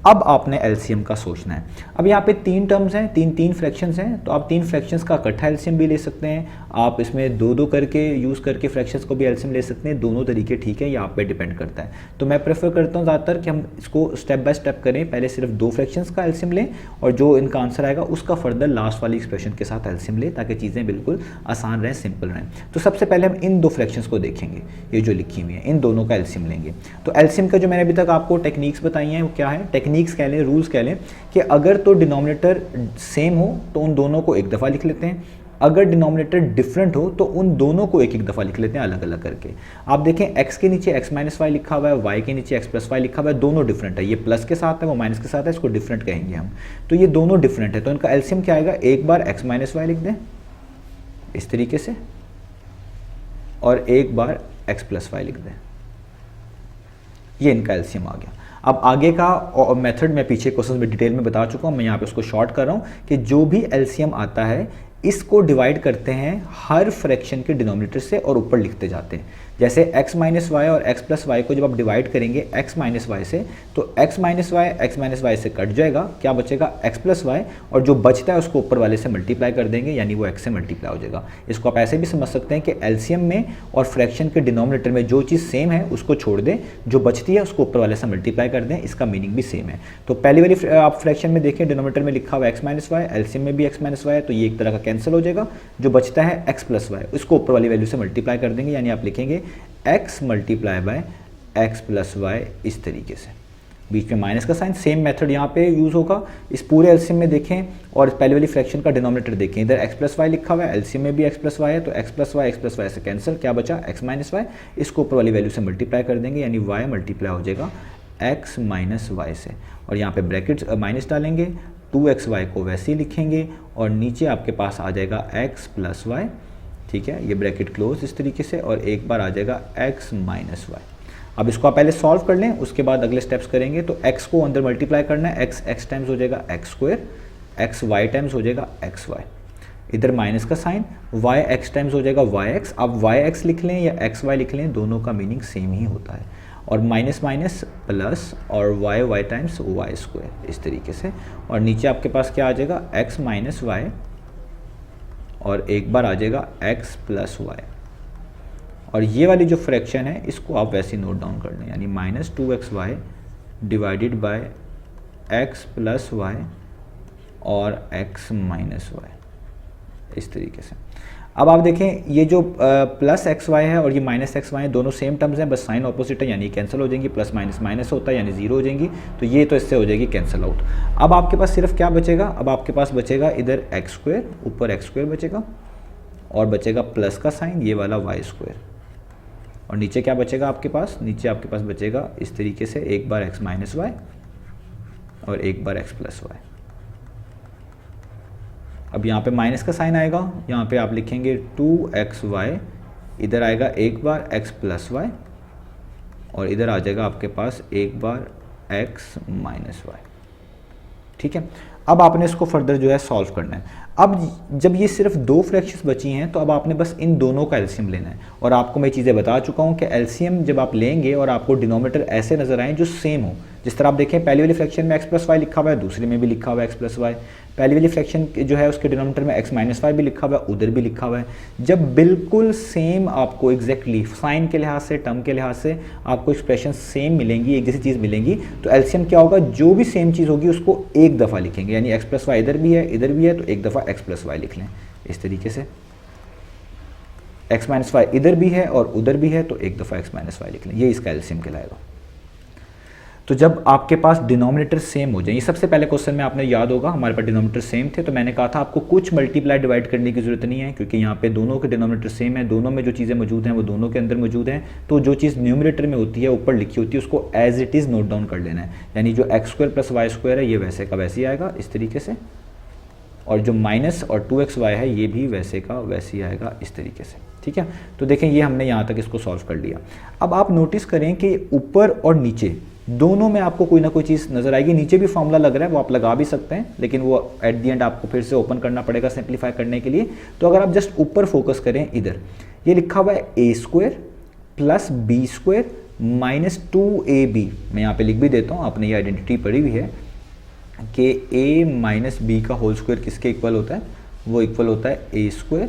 अब आपने एलसीएम का सोचना है। अब यहाँ पे तीन टर्म्स हैं, तीन फ्रैक्शंस हैं, तो आप तीन फ्रैक्शंस का इकट्ठा एलसीएम भी ले सकते हैं, आप इसमें दो करके यूज़ करके फ्रैक्शंस को भी एलसीएम ले सकते हैं। दोनों तरीके ठीक है, ये आप पे डिपेंड करता है। तो मैं प्रेफर करता हूँ ज़्यादातर कि हम इसको स्टेप बाय स्टेप करें, पहले सिर्फ दो फ्रैक्शंस का एलसीएम लें और जो इनका आंसर आएगा उसका फर्दर लास्ट वाली एक्सप्रेशन के साथ एलसीएम लें, ताकि चीज़ें बिल्कुल आसान रहें, सिंपल रहें। तो सबसे पहले हम इन दो फ्रैक्शंस को देखेंगे, ये जो लिखी हुई है, इन दोनों का एलसीएम लेंगे। तो एलसीएम का जो मैंने अभी तक आपको टेक्निक्स बताई हैं वो क्या है, टेक्निक्स कह लें, रूल्स कह लें कि अगर तो डिनोमिनेटर सेम हो तो उन दोनों को एक दफ़ा लिख लेते हैं, अगर डिनोमिनेटर डिफरेंट हो तो उन दोनों को एक एक दफ़ा लिख लेते हैं अलग अलग करके। आप देखें x के नीचे x माइनस वाई लिखा हुआ है, y के नीचे x प्लस वाई लिखा हुआ है, दोनों डिफरेंट है, ये प्लस के साथ है वो माइनस के साथ है, इसको डिफरेंट कहेंगे हम। तो ये दोनों डिफरेंट है, तो इनका एलसीएम क्या आएगा, एक बार x माइनस वाई लिख दें इस तरीके से और एक बार x प्लस वाई लिख दें, ये इनका एलसीएम आ गया। अब आगे का मेथड मैं पीछे क्वेश्चन में डिटेल में बता चुका हूँ, मैं यहाँ पे उसको शॉर्ट कर रहा हूँ कि जो भी एलसीएम आता है इसको डिवाइड करते हैं हर फ्रैक्शन के डिनोमिनेटर से और ऊपर लिखते जाते हैं। जैसे x माइनस वाई और x प्लस वाई को जब आप डिवाइड करेंगे x माइनस वाई से, तो x माइनस वाई से कट जाएगा, क्या बचेगा x प्लस वाई, और जो बचता है उसको ऊपर वाले से मल्टीप्लाई कर देंगे, यानी वो x से मल्टीप्लाई हो जाएगा। इसको आप ऐसे भी समझ सकते हैं कि एलसीएम में और फ्रैक्शन के डिनोमिनेटर में जो चीज़ सेम है उसको छोड़ दें, जो बचती है उसको ऊपर वाले से मल्टीप्लाई कर दें, इसका मीनिंग भी सेम है। तो पहली वाली आप फ्रैक्शन में देखें, डिनोमिनेटर में लिखा हुआ x माइनस वाई, एलसीएम में भी x माइनस वाई है, तो ये एक तरह का कैंसिल हो जाएगा। जो बचता है x प्लस वाई, उसको ऊपर वाली वैल्यू से मल्टीप्लाई कर देंगे, यानी आप लिखेंगे x multiply by x plus y, इस तरीके से। बीच में माइनस का साइन, सेम मेथड यहाँ पे यूज़ होगा। इस पूरे एलसीएम में देखें और पहले वाली फ्रैक्शन का डिनोमिनेटर देखें, इधर x प्लस वाई लिखा हुआ है, एलसीएम में भी x प्लस वाई है, तो x प्लस वाई से कैंसिल, क्या बचा x माइनस वाई, इसको ऊपर वाली वैल्यू से मल्टीप्लाई कर देंगे, यानी y मल्टीप्लाई हो जाएगा x माइनस वाई से, और यहाँ पे ब्रैकेट माइनस डालेंगे, 2xy को वैसे ही लिखेंगे और नीचे आपके पास आ जाएगा x प्लस वाई, ठीक है, ये ब्रैकेट क्लोज इस तरीके से, और एक बार आ जाएगा x माइनस वाई। अब इसको आप पहले सॉल्व कर लें, उसके बाद अगले स्टेप्स करेंगे। तो x को अंदर मल्टीप्लाई करना है, x टाइम्स हो जाएगा x square, x y times हो जाएगा x y, इधर माइनस का साइन, y x टाइम्स हो जाएगा y x। आप y x लिख लें या x y लिख लें, दोनों का मीनिंग सेम ही होता है, और माइनस माइनस प्लस और y टाइम्स y स्क्वायर, इस तरीके से। और नीचे आपके पास क्या आ जाएगा, x माइनस वाई, और एक बार आ जाएगा x प्लस वाई। और ये वाली जो फ्रैक्शन है इसको आप वैसे नोट डाउन कर लें, यानी minus 2xy divided by x plus y और x माइनस वाई, इस तरीके से। अब आप देखें ये जो प्लस एक्स वाई है और ये माइनस एक्स वाई है, दोनों सेम टर्म्स हैं, बस साइन ऑपोजिट है, यानी कैंसिल हो जाएंगी, प्लस माइनस माइनस होता है यानी जीरो हो जाएंगी, तो ये तो इससे हो जाएगी कैंसिल आउट। अब आपके पास सिर्फ क्या बचेगा, अब आपके पास बचेगा इधर एक्स स्क्वायर, ऊपर एक्स स्क्वायर बचेगा, और बचेगा प्लस का साइन ये वाला वाई स्क्वायर, और नीचे क्या बचेगा आपके पास, नीचे आपके पास बचेगा इस तरीके से, एक बार एक्स माइनस वाई और एक बार एक्स प्लस वाई। अब यहाँ पे माइनस का साइन आएगा, यहाँ पे आप लिखेंगे 2xy, इधर आएगा एक बार x प्लस वाई, और इधर आ जाएगा आपके पास एक बार x माइनस वाई, ठीक है। अब आपने इसको फर्दर जो है सॉल्व करना है। अब जब ये सिर्फ दो फ्रैक्शंस बची हैं तो अब आपने बस इन दोनों का एलसीएम लेना है, और आपको मैं चीज़ें बता चुका हूँ कि एलसीएम जब आप लेंगे और आपको डिनोमिनेटर ऐसे नजर आए जो सेम हो, जिस तरह आप देखें पहली वाली फ्रैक्शन में x प्लस वाई लिखा हुआ है, दूसरी में भी लिखा हुआ है x प्लस वाई, पहली वाली फ्रैक्शन जो है उसके डिनोमिनेटर में x माइनस वाई भी लिखा हुआ है, उधर भी लिखा हुआ है। जब बिल्कुल सेम आपको एग्जैक्टली साइन के लिहाज से, टर्म के लिहाज से आपको एक्सप्रेशन सेम मिलेंगी, एक जैसी चीज़ मिलेंगी, तो एलसीएम क्या होगा, जो भी सेम चीज़ होगी उसको एक दफ़ा लिखेंगे, यानी x प्लस वाई इधर भी है इधर भी है, तो एक दफ़ा x प्लस वाई लिख लें इस तरीके से। x माइनस वाई इधर भी है और उधर भी है, तो एक दफ़ा x माइनस वाई लिख लें, ये इसका एलसीएम कहलाएगा। तो जब आपके पास डिनोमिनेटर सेम हो जाए, ये सबसे पहले क्वेश्चन में आपने याद होगा हमारे पास डिनोमिनेटर सेम थे, तो मैंने कहा था आपको कुछ मल्टीप्लाई डिवाइड करने की जरूरत नहीं है, क्योंकि यहाँ पे दोनों के डिनोमिनेटर सेम है, दोनों में जो चीज़ें मौजूद हैं वो दोनों के अंदर मौजूद हैं, तो जो चीज़ न्यूमरेटर में होती है ऊपर लिखी होती है उसको as it is note down कर लेना है, यानी जो x square plus y square है ये वैसे का वैसे ही आएगा इस तरीके से, और जो माइनस और 2xy है ये भी वैसे का वैसे ही आएगा इस तरीके से, ठीक है। तो देखें ये हमने यहाँ तक इसको सॉल्व कर लिया। अब आप नोटिस करें कि ऊपर और नीचे दोनों में आपको कोई ना कोई चीज़ नज़र आएगी। नीचे भी फॉर्मूला लग रहा है, वो आप लगा भी सकते हैं, लेकिन वो एट दी एंड आपको फिर से ओपन करना पड़ेगा सिंप्लीफाई करने के लिए। तो अगर आप जस्ट ऊपर फोकस करें, इधर ये लिखा हुआ है a² + b² - 2ab। मैं यहाँ पे लिख भी देता हूँ, आपने ये आइडेंटिटी पढ़ी हुई है कि a - b का होल स्क्वायर किसके इक्वल होता है, वो इक्वल होता है a²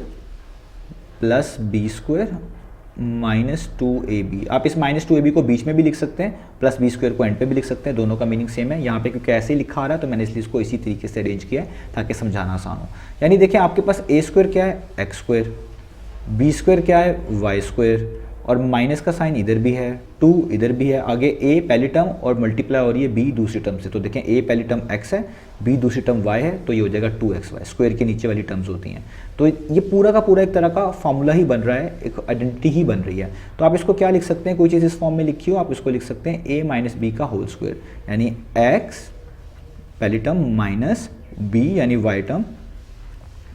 + b² - 2ab। आप इस -2ab को बीच में भी लिख सकते हैं, प्लस b² को एंड पे भी लिख सकते हैं, दोनों का मीनिंग सेम है। यहाँ पे क्योंकि ऐसे ही लिखा आ रहा है तो मैंने इसलिए इसको इसी तरीके से अरेंज किया है ताकि समझाना आसान हो। यानी देखिए आपके पास a² क्या है, x², b² क्या है, y², और माइनस का साइन इधर भी है, 2 इधर भी है, आगे a पहली टर्म और मल्टीप्लाई हो रही है b दूसरी टर्म से। तो देखें a पहली टर्म x है, b दूसरी टर्म y है, तो ये हो जाएगा 2xy। स्क्वायर के नीचे वाली टर्म्स होती हैं। तो ये पूरा का पूरा एक तरह का फॉर्मूला ही बन रहा है, एक आइडेंटिटी ही बन रही है। तो आप इसको क्या लिख सकते हैं, कोई चीज़ इस फॉर्म में लिखी हो, आप इसको लिख सकते हैं a - b का होल स्क्वायर, यानी x पहली टर्म माइनस b यानी y टर्म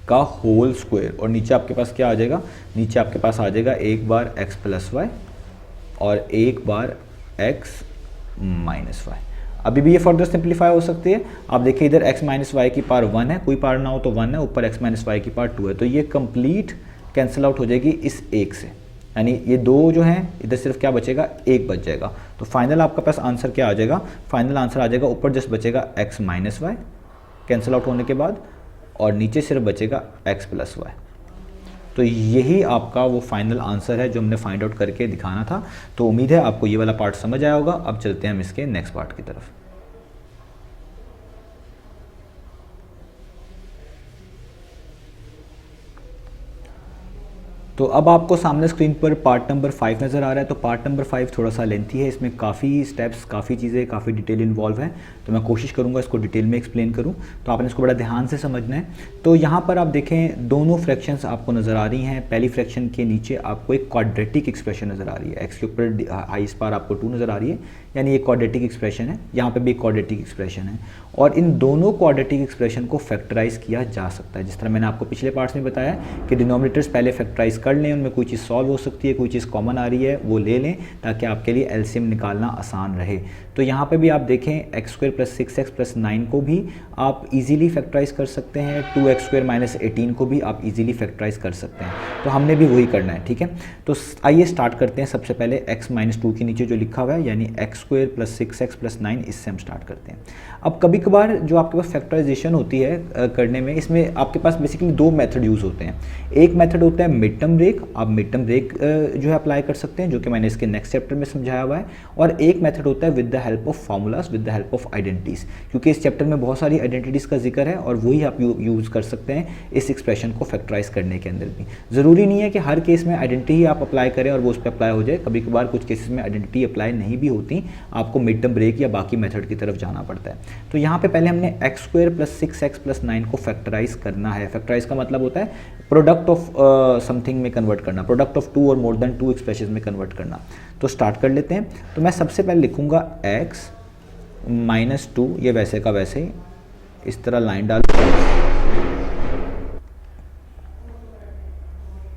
का होल स्क्वायर, और नीचे आपके पास क्या आ जाएगा, नीचे आपके पास आ जाएगा एक बार x + y और एक बार x - y। अभी भी ये फर्दर सिंप्लीफाई हो सकती है। आप देखिए इधर x - y की पावर 1 है, कोई पावर ना हो तो 1 है, ऊपर x - y की पावर 2 है, तो ये कंप्लीट कैंसिल आउट हो जाएगी इस एक से, यानी ये दो जो हैं इधर सिर्फ क्या बचेगा, एक बच जाएगा। तो फाइनल आपके पास आंसर क्या आ जाएगा, फाइनल आंसर आ जाएगा ऊपर जस्ट बचेगा x - y कैंसिल आउट होने के बाद, और नीचे सिर्फ बचेगा x + y। तो यही आपका वो फाइनल आंसर है जो हमने फाइंड आउट करके दिखाना था। तो उम्मीद है आपको ये वाला पार्ट समझ आया होगा। अब चलते हैं हम इसके नेक्स्ट पार्ट की तरफ। तो अब आपको सामने स्क्रीन पर पार्ट नंबर 5 नज़र आ रहा है। तो पार्ट नंबर 5 थोड़ा सा लेंथी है, इसमें काफ़ी स्टेप्स, काफ़ी चीज़ें, काफ़ी डिटेल इन्वॉल्व है, तो मैं कोशिश करूँगा इसको डिटेल में एक्सप्लेन करूँ। तो आपने इसको बड़ा ध्यान से समझना है। तो यहाँ पर आप देखें दोनों फ्रैक्शंस आपको नज़र आ रही हैं। पहली फ्रैक्शन के नीचे आपको एक क्वाड्रेटिक एक्सप्रेशन नज़र आ रही है, एक्स के ऊपर हाईएस्ट पावर आपको 2 नज़र आ रही है, यानी ये क्वाड्रेटिक एक्सप्रेशन है। यहाँ पे भी एक क्वाड्रेटिक एक्सप्रेशन है, और इन दोनों क्वाड्रेटिक एक्सप्रेशन को फैक्टराइज किया जा सकता है। जिस तरह मैंने आपको पिछले पार्ट्स में बताया कि डिनोमिनेटर्स पहले फैक्टराइज कर लें, उनमें कोई चीज़ सॉल्व हो सकती है, कोई चीज़ कॉमन आ रही है वो ले लें, ताकि आपके लिए एलसीएम निकालना आसान रहे। तो यहाँ पे भी आप देखें x² + 6x + 9 को भी आप इजीली फैक्टराइज कर सकते हैं, 2x² - 18 को भी आप इजीली फैक्टराइज कर सकते हैं। तो हमने भी वही करना है, ठीक है। तो आइए स्टार्ट करते हैं। सबसे पहले x - 2 के नीचे जो लिखा हुआ है, यानी x² + 6x + 9, इससे हम स्टार्ट करते हैं। अब कभी कभार जो आपके पास फैक्टराइजेशन होती है करने में, इसमें आपके पास बेसिकली 2 मेथड यूज़ होते हैं। एक मेथड होता है मिड टर्म ब्रेक, आप मिड टर्म ब्रेक जो है अप्लाई कर सकते हैं, जो कि मैंने इसके नेक्स्ट चैप्टर में समझाया हुआ है। और एक मेथड होता है with the help of formulas, with the help of identities, क्योंकि इस चैप्टर में बहुत सारी आइडेंटिटीज़ का जिक्र है और वही आप यूज़ कर सकते हैं इस एक्सप्रेशन को फैक्टराइज करने के अंदर भी। ज़रूरी नहीं है कि हर केस में आइडेंटिटी ही आप अप्लाई करें और वो उस पर अप्लाई हो जाए। कभी कभार कुछ केसेस में आइडेंटिटी अप्लाई नहीं भी होती, आपको मिड टर्म ब्रेक या बाकी मेथड की तरफ जाना पड़ता है। तो यहाँ पे पहले हमने x² + 6x + 9 को फैक्टराइज करना है। फैक्टराइज का मतलब होता है प्रोडक्ट ऑफ समथिंग में कन्वर्ट करना, प्रोडक्ट ऑफ 2 और मोर देन 2 एक्सप्रेशन में कन्वर्ट करना। तो स्टार्ट कर लेते हैं। तो मैं सबसे पहले लिखूंगा x - 2, ये वैसे का वैसे ही इस तरह लाइन डाल।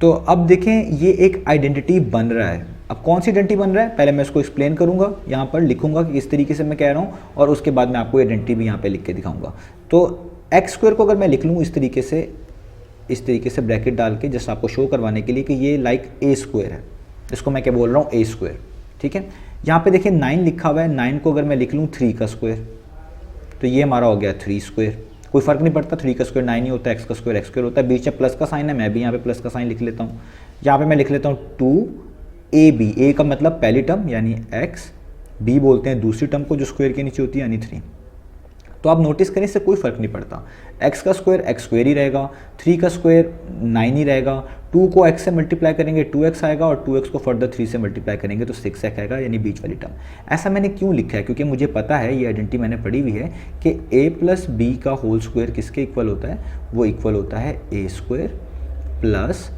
तो अब देखें ये एक आइडेंटिटी बन रहा है। अब कौन सी आइडेंटिटी बन रहा है, पहले मैं इसको एक्सप्लेन करूंगा, यहाँ पर लिखूंगा कि इस तरीके से मैं कह रहा हूँ, और उसके बाद मैं आपको आइडेंटिटी भी यहाँ पे लिख के दिखाऊंगा। तो x² को अगर मैं लिख लूँ इस तरीके से ब्रैकेट डाल के, जस्ट आपको शो करवाने के लिए कि ये लाइक a² है, इसको मैं क्या बोल रहा हूँ, a², ठीक है। यहाँ पे देखिए 9 लिखा हुआ है, 9 को अगर मैं लिख लूँ 3 का स्क्वायर, तो ये हमारा हो गया 3²। कोई फ़र्क नहीं पड़ता, 3 का स्क्वायर 9 ही होता है, x का स्क्वायर x² होता है। बीच में प्लस का साइन है, मैं भी यहाँ पे प्लस का साइन लिख लेता हूँ। यहाँ पे मैं लिख लेता हूँ 2ab, a का मतलब पहली टर्म यानी x, b बोलते हैं दूसरी टर्म को जो स्क्वायर के नीचे होती है, यानी 3। तो आप नोटिस करें इससे कोई फ़र्क नहीं पड़ता, x का स्क्वायर x² ही रहेगा, 3 का स्क्वायर 9 ही रहेगा, 2 को x से मल्टीप्लाई करेंगे 2x आएगा, और 2x को फर्दर 3 से मल्टीप्लाई करेंगे तो 6x आएगा, यानी बीच वाली टर्म। ऐसा मैंने क्यों लिखा है, क्योंकि मुझे पता है, ये आइडेंटिटी मैंने पढ़ी हुई है कि a + b का होल स्क्वायर किसके इक्वल होता है, वो इक्वल होता है a² +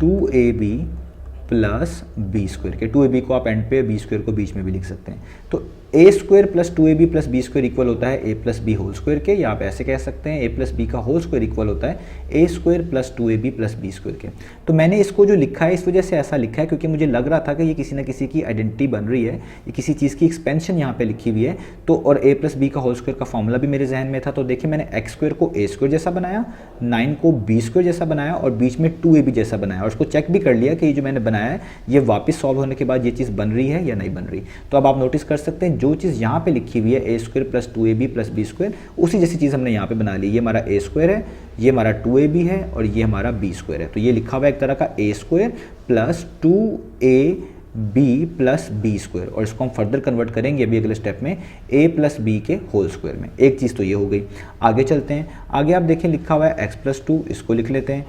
2ab plus B square के, 2ab को आप एंड पे, बी स्क्वायर को बीच में भी लिख सकते हैं। तो A square plus 2ab plus B square equal होता है ए प्लस बी होल स्क्वायर के, या आप ऐसे कह सकते हैं ए प्लस बी का होल स्क्वायर इक्वल होता है A square plus 2ab plus B square के। तो मैंने इसको जो लिखा है इस वजह से ऐसा लिखा है क्योंकि मुझे लग रहा था कि ये किसी ना किसी की आइडेंटिटी बन रही है, ये किसी चीज़ की एक्सपेंशन यहाँ पे लिखी हुई है। तो और ए प्लस बी का होल स्क्वायर का फॉर्मूला भी मेरे जहन में था। तो देखिए मैंने एक्स स्क्वायर को ए स्क्वायर जैसा बनाया, 9 को बी स्क्वायर जैसा बनाया और बीच में 2ab जैसा बनाया, और उसको चेक भी कर लिया कि ये जो मैंने बनाया है ये वापस सॉल्व होने के बाद ये चीज़ बन रही है या नहीं बन रही। तो अब आप नोटिस कर सकते हैं जो चीज़ यहाँ पे लिखी हुई है A square plus 2ab plus B square, उसी जैसी चीज़ हमने यहाँ पे बना ली। ये हमारा ए स्क्वायर है, ये हमारा 2ab है और ये हमारा बी स्क्वायर है। तो ये लिखा हुआ है एक तरह का A square plus 2ab plus B square, और इसको हम फर्दर कन्वर्ट करेंगे अभी अगले स्टेप में ए प्लस बी के होल स्क्वायर में। एक चीज़ तो ये हो गई। आगे चलते हैं, आगे आप देखें लिखा हुआ है एक्स प्लस 2, इसको लिख लेते हैं।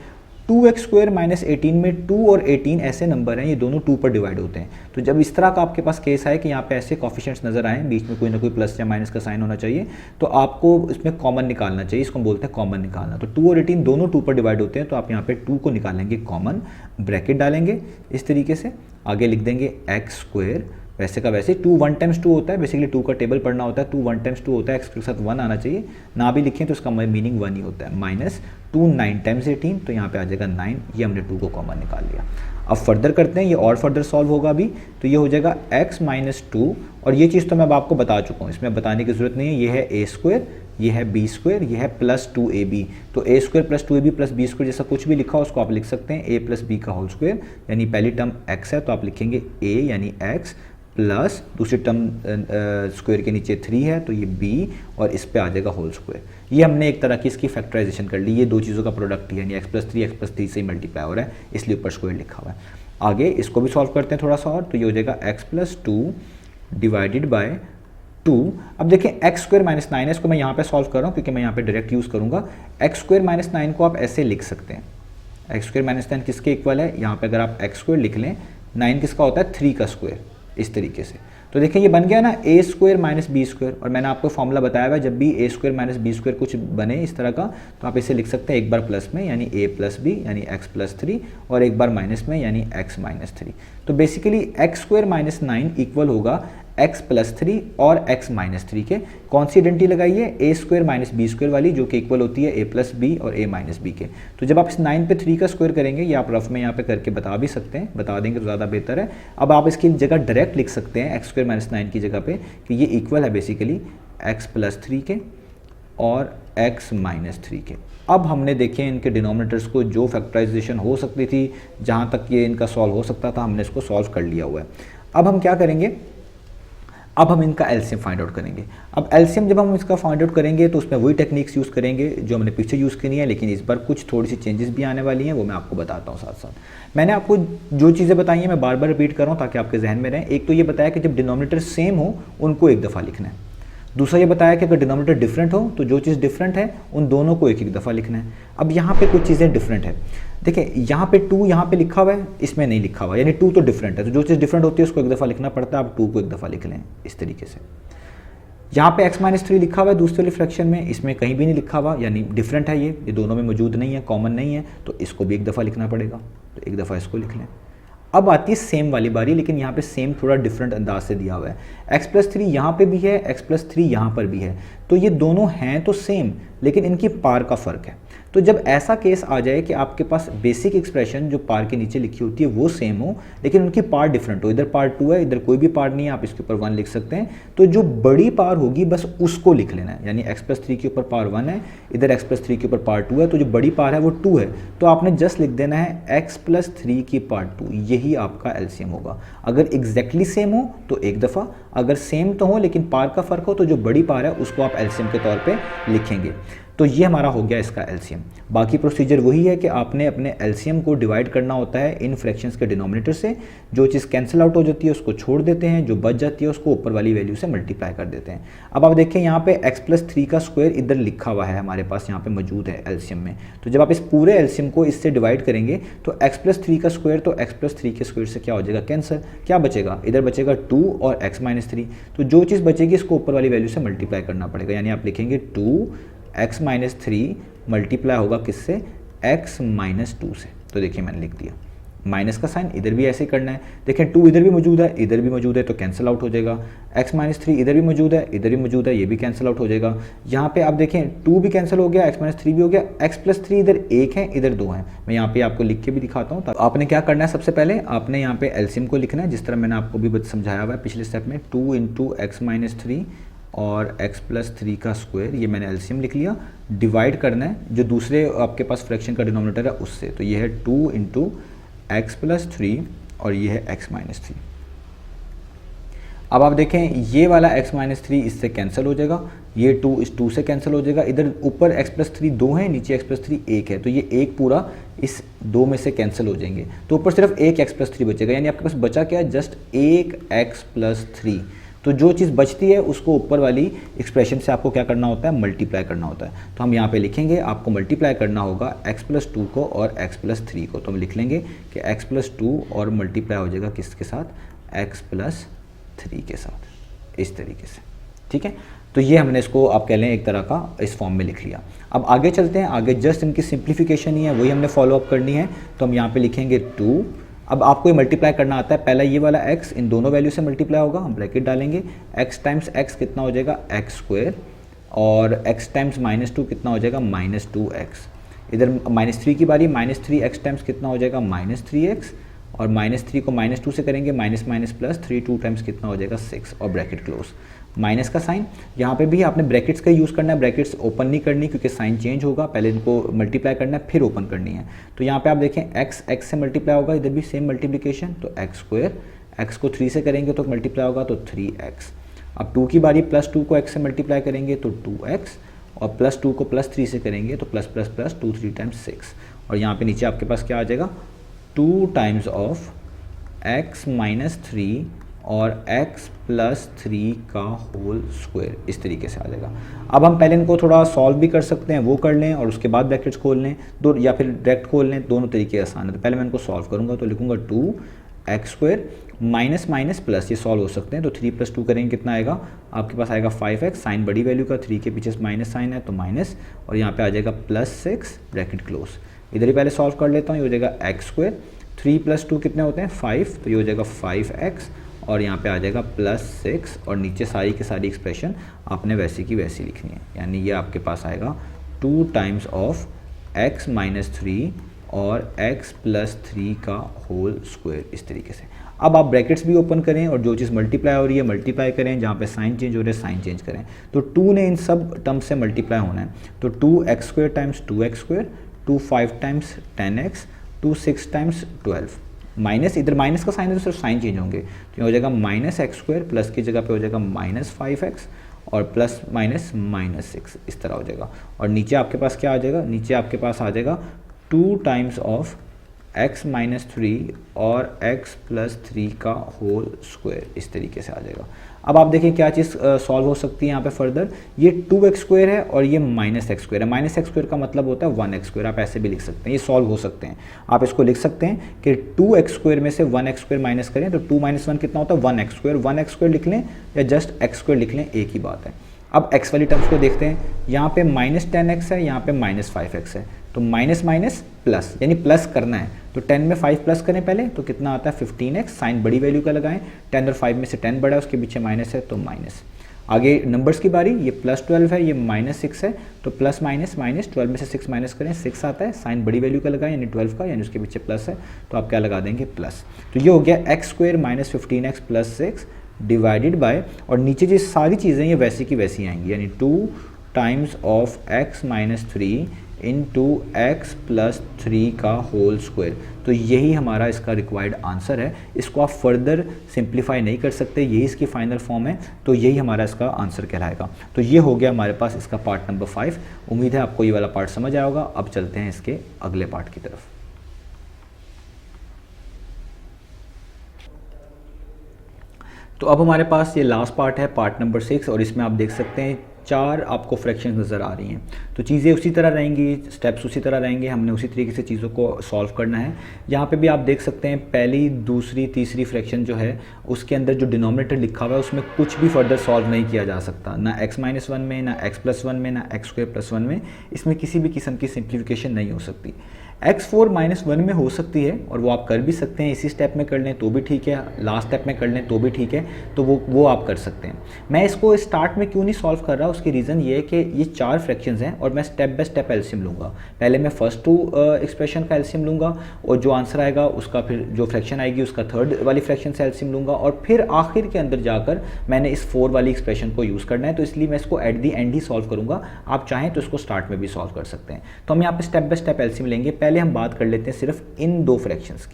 2x स्क्वायर माइनस 18 में 2 और 18 ऐसे नंबर हैं, ये दोनों 2 पर डिवाइड होते हैं। तो जब इस तरह का आपके पास केस आए कि यहाँ पे ऐसे कोफिशिएंट्स नजर आए, बीच में कोई ना कोई प्लस या माइनस का साइन होना चाहिए, तो आपको इसमें कॉमन निकालना चाहिए। इसको हम बोलते हैं कॉमन निकालना। तो 2 और 18 दोनों 2 पर डिवाइड होते हैं, तो आप यहाँ पे 2 को निकालेंगे कॉमन, ब्रैकेट डालेंगे इस तरीके से, आगे लिख देंगे एक्स स्क्वायर, वैसे का वैसे 2 1 टाइम्स 2 होता है, बेसिकली 2 का टेबल पढ़ना होता है, 2 1 टाइम्स 2 होता है, एक्स के साथ 1 आना चाहिए, ना भी लिखें तो इसका मीनिंग 1 ही होता है, माइनस 2 9 टाइम्स 18, तो यहाँ पे आ जाएगा 9, ये हमने 2 को कॉमन निकाल लिया। अब फर्दर करते हैं, ये और फर्दर सॉल्व होगा अभी, तो ये हो जाएगा x माइनस 2, और ये चीज़ तो मैं अब आपको बता चुका हूँ, इसमें बताने की ज़रूरत नहीं है। ये है ए स्क्वायर, ये है बी स्क्वायर, ये है प्लस 2ab। तो A square plus 2ab plus B square जैसा कुछ भी लिखा हो उसको आप लिख सकते हैं ए प्लस बी का होल स्क्वायर, यानी पहली टर्म x है तो आप लिखेंगे a यानी x, प्लस दूसरी टर्म स्क्वायर के नीचे 3 है तो ये b, और इस पे आ जाएगा होल स्क्वायर। ये हमने एक तरह की इसकी फैक्टराइजेशन कर ली, ये दो चीज़ों का प्रोडक्ट ही है, यानी x प्लस 3 से मल्टीप्लाई हो रहा है, इसलिए ऊपर स्क्वायर लिखा हुआ है। आगे इसको भी सॉल्व करते हैं थोड़ा सा और, तो ये हो जाएगा x प्लस 2 डिवाइडेड बाय 2। अब देखें एक्स स्क्वायर माइनस 9 है, इसको मैं यहाँ पे सॉल्व कर रहा हूँ क्योंकि मैं यहाँ पे डायरेक्ट यूज़ करूँगा। एक्स स्क्वायर माइनस 9 को आप ऐसे लिख सकते हैं, एक्स स्क्वायर माइनस 9 किसके इक्वल है, यहाँ पे अगर आप एक्स स्क्वायर लिख लें, 9 किसका होता है 3 का स्क्वायर, इस तरीके से। तो देखिए ये बन गया ना ए स्क्वायर माइनस बी स्क्वायर, और मैंने आपको फॉर्मूला बताया हुआ है जब भी ए स्क्वायर माइनस बी स्क्वायर कुछ बने इस तरह का, तो आप इसे लिख सकते हैं एक बार प्लस में यानी ए प्लस बी यानी एक्स प्लस 3, और एक बार माइनस में यानी एक्स माइनस 3। तो basically x square minus 9 equal होगा x प्लस 3 और x माइनस 3 के। कौन सी आइडेंटिटी लगाइए, ए स्क्वायर माइनस बी स्क्वायर वाली, जो कि इक्वल होती है ए प्लस बी और ए माइनस बी के। तो जब आप इस 9 पे 3 का स्क्वायर करेंगे, ये आप रफ में यहाँ पे करके बता भी सकते हैं, बता देंगे तो ज़्यादा बेहतर है। अब आप इसकी जगह डायरेक्ट लिख सकते हैं एक्स स्क्वायर माइनस 9 की जगह पे कि ये इक्वल है बेसिकली x प्लस 3 के और x माइनस 3 के। अब हमने देखे इनके डिनोमिनेटर्स को, जो फैक्टराइजेशन हो सकती थी, जहाँ तक ये इनका सॉल्व हो सकता था, हमने इसको सॉल्व कर लिया हुआ है। अब हम क्या करेंगे, अब हम इनका एलसीएम फाइंड आउट करेंगे। अब एलसीएम जब हम इसका फाइंड आउट करेंगे तो उसमें वही टेक्निक्स यूज़ करेंगे जो हमने पीछे यूज़ करी है, लेकिन इस बार कुछ थोड़ी सी चेंजेस भी आने वाली हैं, वो मैं आपको बताता हूँ साथ साथ। मैंने आपको जो चीज़ें बताई हैं मैं बार बार रिपीट कर रहा हूँ ताकि आपके जहन में रहें। एक तो ये बताया कि जब डिनोमिनेटर सेम हो उनको एक दफ़ा लिखना है। दूसरा ये बताया कि अगर डिनोमिनेटर डिफरेंट हो तो जो चीज़ डिफरेंट है उन दोनों को एक एक दफ़ा लिखना है। अब यहाँ पे कुछ चीज़ें डिफरेंट है, देखिए यहाँ पे 2 यहाँ पे लिखा हुआ है, इसमें नहीं लिखा हुआ, यानी 2 तो डिफरेंट है, तो जो चीज़ डिफरेंट होती है उसको एक दफ़ा लिखना पड़ता है। आप 2 को एक दफ़ा लिख लें इस तरीके से। यहाँ पे x माइनस 3 लिखा हुआ है दूसरे वाली फ्रैक्शन में, इसमें कहीं भी नहीं लिखा हुआ, यानी डिफरेंट है, ये दोनों में मौजूद नहीं है, कॉमन नहीं है, तो इसको भी एक दफ़ा लिखना पड़ेगा, तो एक दफ़ा इसको लिख लें। अब आती है सेम वाली बारी, लेकिन यहाँ पे सेम थोड़ा डिफरेंट अंदाज से दिया हुआ है। x प्लस 3 यहाँ पे भी है, x प्लस 3 यहाँ पर भी है, तो ये दोनों हैं तो सेम, लेकिन इनकी पार का फ़र्क है। तो जब ऐसा केस आ जाए कि आपके पास बेसिक एक्सप्रेशन जो पार के नीचे लिखी होती है वो सेम हो, लेकिन उनकी पार डिफरेंट हो, इधर पार 2 है, इधर कोई भी पार नहीं है, आप इसके ऊपर 1 लिख सकते हैं, तो जो बड़ी पार होगी बस उसको लिख लेना है। यानी x प्लस 3 के ऊपर पार 1 है, इधर x प्लस 3 के ऊपर पार 2 है, तो जो बड़ी पार है वो 2 है, तो आपने जस्ट लिख देना है x प्लस 3 की पार 2, यही आपका एलसीएम होगा। अगर एग्जैक्टली सेम हो तो एक दफ़ा, अगर सेम तो हो लेकिन पार का फ़र्क हो तो जो बड़ी पार है उसको आप एलसीएम के तौर पे लिखेंगे। तो ये हमारा हो गया इसका एलसीएम। बाकी प्रोसीजर वही है कि आपने अपने एलसीएम को डिवाइड करना होता है इन फ्रैक्शंस के डिनोमिनेटर से, जो चीज़ कैंसिल आउट हो जाती है उसको छोड़ देते हैं, जो बच जाती है उसको ऊपर वाली वैल्यू से मल्टीप्लाई कर देते हैं। अब आप देखें यहाँ पे x प्लस 3 का स्क्वायर इधर लिखा हुआ है, हमारे पास यहाँ पे मौजूद है एलसीएम में। तो जब आप इस पूरे एलसीएम को इससे डिवाइड करेंगे तो x प्लस 3 का स्क्वायर, तो x प्लस 3 के स्क्वायर से क्या हो जाएगा, कैंसर। क्या बचेगा, इधर बचेगा 2 और x माइनस 3, तो जो चीज़ बचेगी इसको ऊपर वाली वैल्यू से मल्टीप्लाई करना पड़ेगा, यानी आप लिखेंगे 2x माइनस 3 मल्टीप्लाई होगा किससे, x माइनस 2 से। तो देखिए मैंने लिख दिया, माइनस का साइन इधर भी ऐसे ही करना है। देखें 2 इधर भी मौजूद है, इधर भी मौजूद है, तो कैंसिल आउट हो जाएगा। x-3 इधर भी मौजूद है, इधर भी मौजूद है, ये भी कैंसिल आउट हो जाएगा। यहाँ पे आप देखें 2 भी कैंसिल हो गया, x-3 भी हो गया, x+3 इधर 1 है, इधर 2 है। मैं यहाँ पे आपको लिख के भी दिखाता हूँ। तो आपने क्या करना है, सबसे पहले आपने यहाँ पे एलसीएम को लिखना है, जिस तरह मैंने आपको भी समझाया हुआ है पिछले स्टेप में। 2 × x-3 और x+3 का स्क्वायर, ये मैंने एलसीएम लिख लिया। डिवाइड करना है जो दूसरे आपके पास फ्रैक्शन का डिनोमिनेटर है उससे, तो ये है 2 × x+3 और ये है x-3। अब आप देखें ये वाला x-3 इससे कैंसिल हो जाएगा, ये 2 इस 2 से कैंसिल हो जाएगा। इधर ऊपर x+3 2 है, नीचे x+3 1 है, तो ये एक पूरा इस 2 में से कैंसिल हो जाएंगे, तो ऊपर सिर्फ एक x+3 बचेगा। यानी आपके पास बचा क्या है, जस्ट एक x+3। तो जो चीज़ बचती है उसको ऊपर वाली एक्सप्रेशन से आपको क्या करना होता है, मल्टीप्लाई करना होता है। तो हम यहाँ पे लिखेंगे आपको मल्टीप्लाई करना होगा x+2 को और x+3 को। तो हम लिख लेंगे कि x+2 और मल्टीप्लाई हो जाएगा किसके साथ, x+3 के साथ, इस तरीके से। ठीक है, तो ये हमने इसको आप कह लें एक तरह का इस फॉर्म में लिख लिया। अब आगे चलते हैं, आगे जस्ट इनकी सिंप्लीफिकेशन ही है, वही हमने फॉलो अप करनी है। तो हम यहाँ पे लिखेंगे 2। अब आपको ये मल्टीप्लाई करना आता है, पहला ये वाला x इन दोनों वैल्यू से मल्टीप्लाई होगा, हम ब्रैकेट डालेंगे, x टाइम्स x कितना हो जाएगा, x² और x टाइम्स -2 कितना हो जाएगा, -2x। इधर -3 की बारी, -3x टाइम्स कितना हो जाएगा, -3x और -3 को -2 से करेंगे, -+3 2 टाइम्स कितना हो जाएगा, 6 और ब्रैकेट क्लोज। माइनस का साइन, यहाँ पे भी आपने ब्रैकेट्स का यूज़ करना है, ब्रैकेट्स ओपन नहीं करनी क्योंकि साइन चेंज होगा, पहले इनको मल्टीप्लाई करना है फिर ओपन करनी है। तो यहाँ पे आप देखें x से मल्टीप्लाई होगा, इधर भी सेम मल्टीप्लिकेशन, तो x², x को 3 से करेंगे तो मल्टीप्लाई होगा तो 3x। अब 2 की बारी, +2 को x से मल्टीप्लाई करेंगे तो 2x और +2 को +3 से करेंगे तो +++, 2 3 टाइम्स 6 और यहाँ पे नीचे आपके पास क्या आ जाएगा, 2 टाइम्स ऑफ x-3 और x+3 का होल स्क्वायर, इस तरीके से आ जाएगा। अब हम पहले इनको थोड़ा सॉल्व भी कर सकते हैं, वो कर लें और उसके बाद ब्रैकेट्स खोल लें, दो या फिर डायरेक्ट खोल लें, दोनों तरीके आसान है। तो पहले मैं इनको सॉल्व करूंगा, तो लिखूंगा 2x² माइनस माइनस प्लस, ये सॉल्व हो सकते हैं। तो 3 + 2 करेंगे कितना आएगा, आपके पास आएगा 5x, साइन बड़ी वैल्यू का, 3 के पीछे माइनस साइन है तो माइनस, और यहाँ पे आ जाएगा +6 ब्रैकेट क्लोज। इधर ही पहले सॉल्व कर लेता हूँ, ये हो जाएगा x², 3 + 2 कितने होते हैं 5, तो ये हो जाएगा 5x और यहाँ पे आ जाएगा +6 और नीचे सारी की सारी एक्सप्रेशन आपने वैसी की वैसी लिखनी है। यानी ये आपके पास आएगा 2 टाइम्स ऑफ x-3 और x+3 का होल स्क्वायर, इस तरीके से। अब आप ब्रैकेट्स भी ओपन करें और जो चीज़ मल्टीप्लाई हो रही है मल्टीप्लाई करें, जहाँ पे साइन चेंज हो रहा है साइन चेंज करें। तो 2 ने इन सब टर्म्स से मल्टीप्लाई होना है, तो 2x² times 2x², 2 5 times 10x, 2 6 times 12, minus, इधर माइनस का साइन है तो सिर्फ साइन चेंज होंगे, तो ये हो जाएगा -x², प्लस की जगह पे हो जाएगा -5x और प्लस माइनस -6, इस तरह हो जाएगा। और नीचे आपके पास क्या आ जाएगा, नीचे आपके पास आ जाएगा 2 टाइम्स ऑफ x-3 और x+3 का होल स्क्वायर, इस तरीके से आ जाएगा। अब आप देखें क्या चीज़ सॉल्व हो सकती है यहाँ पे फर्दर, ये 2x² है और ये -x² है। -x² का मतलब होता है 1x², आप ऐसे भी लिख सकते हैं, ये सॉल्व हो सकते हैं। आप इसको लिख सकते हैं कि 2x² में से 1x² माइनस करें तो 2 - 1 कितना होता है 1x², 1x² लिख लें या जस्ट x² लिख लें, एक ही बात है। अब x वाली टर्म्स को देखते हैं, यहाँ पे -10x है, यहाँ पे -5x है, तो माइनस माइनस प्लस, यानी प्लस करना है। तो 10 में 5 प्लस करें पहले, तो कितना आता है 15x, साइन बड़ी वैल्यू का लगाएं, 10 और 5 में से 10 बड़ा है, उसके पीछे माइनस है तो माइनस। आगे नंबर्स की बारी, ये +12 है, ये -6 है, तो प्लस माइनस माइनस, 12 में से 6 माइनस करें 6 आता है, साइन बड़ी वैल्यू का लगाएं यानी 12 का, यानी उसके पीछे प्लस है, तो आप क्या लगा देंगे प्लस। तो ये हो गया x² - 15x + 6 डिवाइडेड बाय, और नीचे जो सारी चीज़ें ये वैसी की वैसी आएंगी, यानी 2 times of x-3 into x+3 का होल स्क्वायर। तो यही हमारा इसका रिक्वायर्ड आंसर है। इसको आप फर्दर सिंप्लीफाई नहीं कर सकते, यही इसकी फाइनल फॉर्म है, तो यही हमारा इसका आंसर कहलाएगा। तो ये हो गया हमारे पास इसका पार्ट नंबर 5। उम्मीद है आपको ये वाला पार्ट समझ आया होगा। अब चलते हैं इसके अगले पार्ट की तरफ। तो अब हमारे पास ये लास्ट पार्ट है, पार्ट नंबर 6, और इसमें आप देख सकते हैं 4 आपको फ्रैक्शंस नज़र आ रही हैं। तो चीज़ें उसी तरह रहेंगी, स्टेप्स उसी तरह रहेंगे, हमने उसी तरीके से चीज़ों को सॉल्व करना है। यहाँ पे भी आप देख सकते हैं पहली, दूसरी, तीसरी फ्रैक्शन जो है उसके अंदर जो डिनोमिनेटर लिखा हुआ है उसमें कुछ भी फर्दर सॉल्व नहीं किया जा सकता, ना x-1 में, ना x+1 में, ना x² + 1 में, इसमें किसी भी किस्म की सिंप्लीफिकेशन नहीं हो सकती। x4 -1 में हो सकती है और वो आप कर भी सकते हैं, इसी स्टेप में कर लें तो भी ठीक है, लास्ट स्टेप में कर लें तो भी ठीक है, तो वो आप कर सकते हैं। मैं इसको स्टार्ट में क्यों नहीं सॉल्व कर रहा, उसकी रीज़न ये है कि ये 4 फ्रैक्शंस हैं और मैं स्टेप बाय स्टेप एलसीएम लूँगा। पहले मैं फर्स्ट 2 एक्सप्रेशन का एलसीएम लूँगा और जो आंसर आएगा उसका फिर जो फ्रैक्शन आएगी उसका थर्ड वाली फ्रैक्शन से एलसीएम लूँगा और फिर आखिर के अंदर जाकर मैंने इस 4 वाली एक्सप्रेशन को यूज़ करना है, तो इसलिए मैं इसको at the and he solve करूँगा। आप चाहें तो इसको स्टार्ट में भी सॉल्व कर सकते हैं। तो हम यहाँ पे स्टेप बाय स्टेप एलसीएम लेंगे। पहले हम बात कर लेते हैं सिर्फ इन 2 फ्रैक्शंस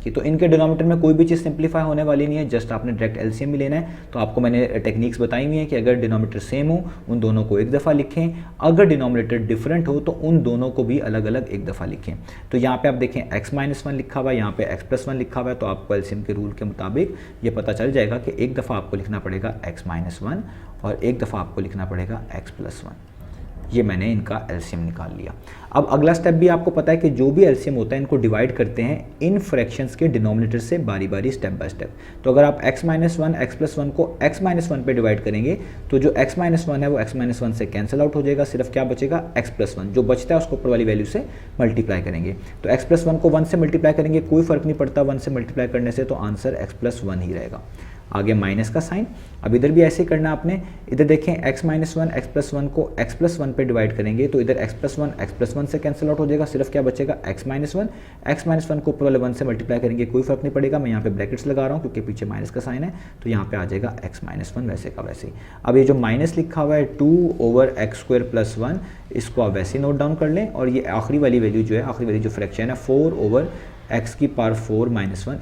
की, तो इनके डिनोमिनेटर में कोई भी चीज़ सिंप्लीफाई होने वाली नहीं है, जस्ट आपने डायरेक्ट एलसीएम ही लेना है। तो आपको मैंने टेक्निक्स बताई हुई हैं कि अगर डिनोमिनेटर सेम हो उन दोनों को एक दफ़ा लिखें, अगर डिनोमिनेटर डिफरेंट हो तो उन दोनों को भी अलग अलग एक दफ़ा लिखें। तो यहाँ पे आप देखें x-1 लिखा हुआ है, यहाँ पे x+1 लिखा हुआ है, तो आपको एलसीएम के रूल के मुताबिक ये पता चल जाएगा कि एक दफ़ा आपको लिखना पड़ेगा x-1 और एक दफ़ा आपको लिखना पड़ेगा x+1। ये मैंने इनका एलसीएम निकाल लिया। अब अगला स्टेप भी आपको पता है कि जो भी एलसीएम होता है इनको डिवाइड करते हैं इन फ्रैक्शंस के डिनोमिनेटर से बारी बारी स्टेप बाय स्टेप। तो अगर आप x-1 x+1 को x-1 पे डिवाइड करेंगे तो जो x-1 है वो x-1 से कैंसिल आउट हो जाएगा, सिर्फ क्या बचेगा x+1, जो बचता है उसको ऊपर वाली वैल्यू से मल्टीप्लाई करेंगे। तो x+1 को 1 से मल्टीप्लाई करेंगे, कोई फर्क नहीं पड़ता 1 से मल्टीप्लाई करने से, तो आंसर x+1 ही रहेगा। आगे माइनस का साइन, अब इधर भी ऐसे ही करना आपने। इधर देखें x-1 x+1 को x+1 पे डिवाइड करेंगे तो इधर x+1 से कैंसिल आउट हो जाएगा, सिर्फ क्या बचेगा x-1 को ऊपर वाले 1 से मल्टीप्लाई करेंगे, कोई फर्क नहीं पड़ेगा। मैं यहाँ पे ब्रैकेट्स लगा रहा हूँ क्योंकि पीछे माइनस का साइन है, तो यहाँ पे आ जाएगा x-1 वैसे का वैसे ही। अब ये जो माइनस लिखा हुआ है 2/x²+1, इसको आप वैसे ही नोट डाउन कर लें और ये आखिरी वाली वैल्यू जो है, आखिरी वाली जो फ्रैक्शन है 4/x⁴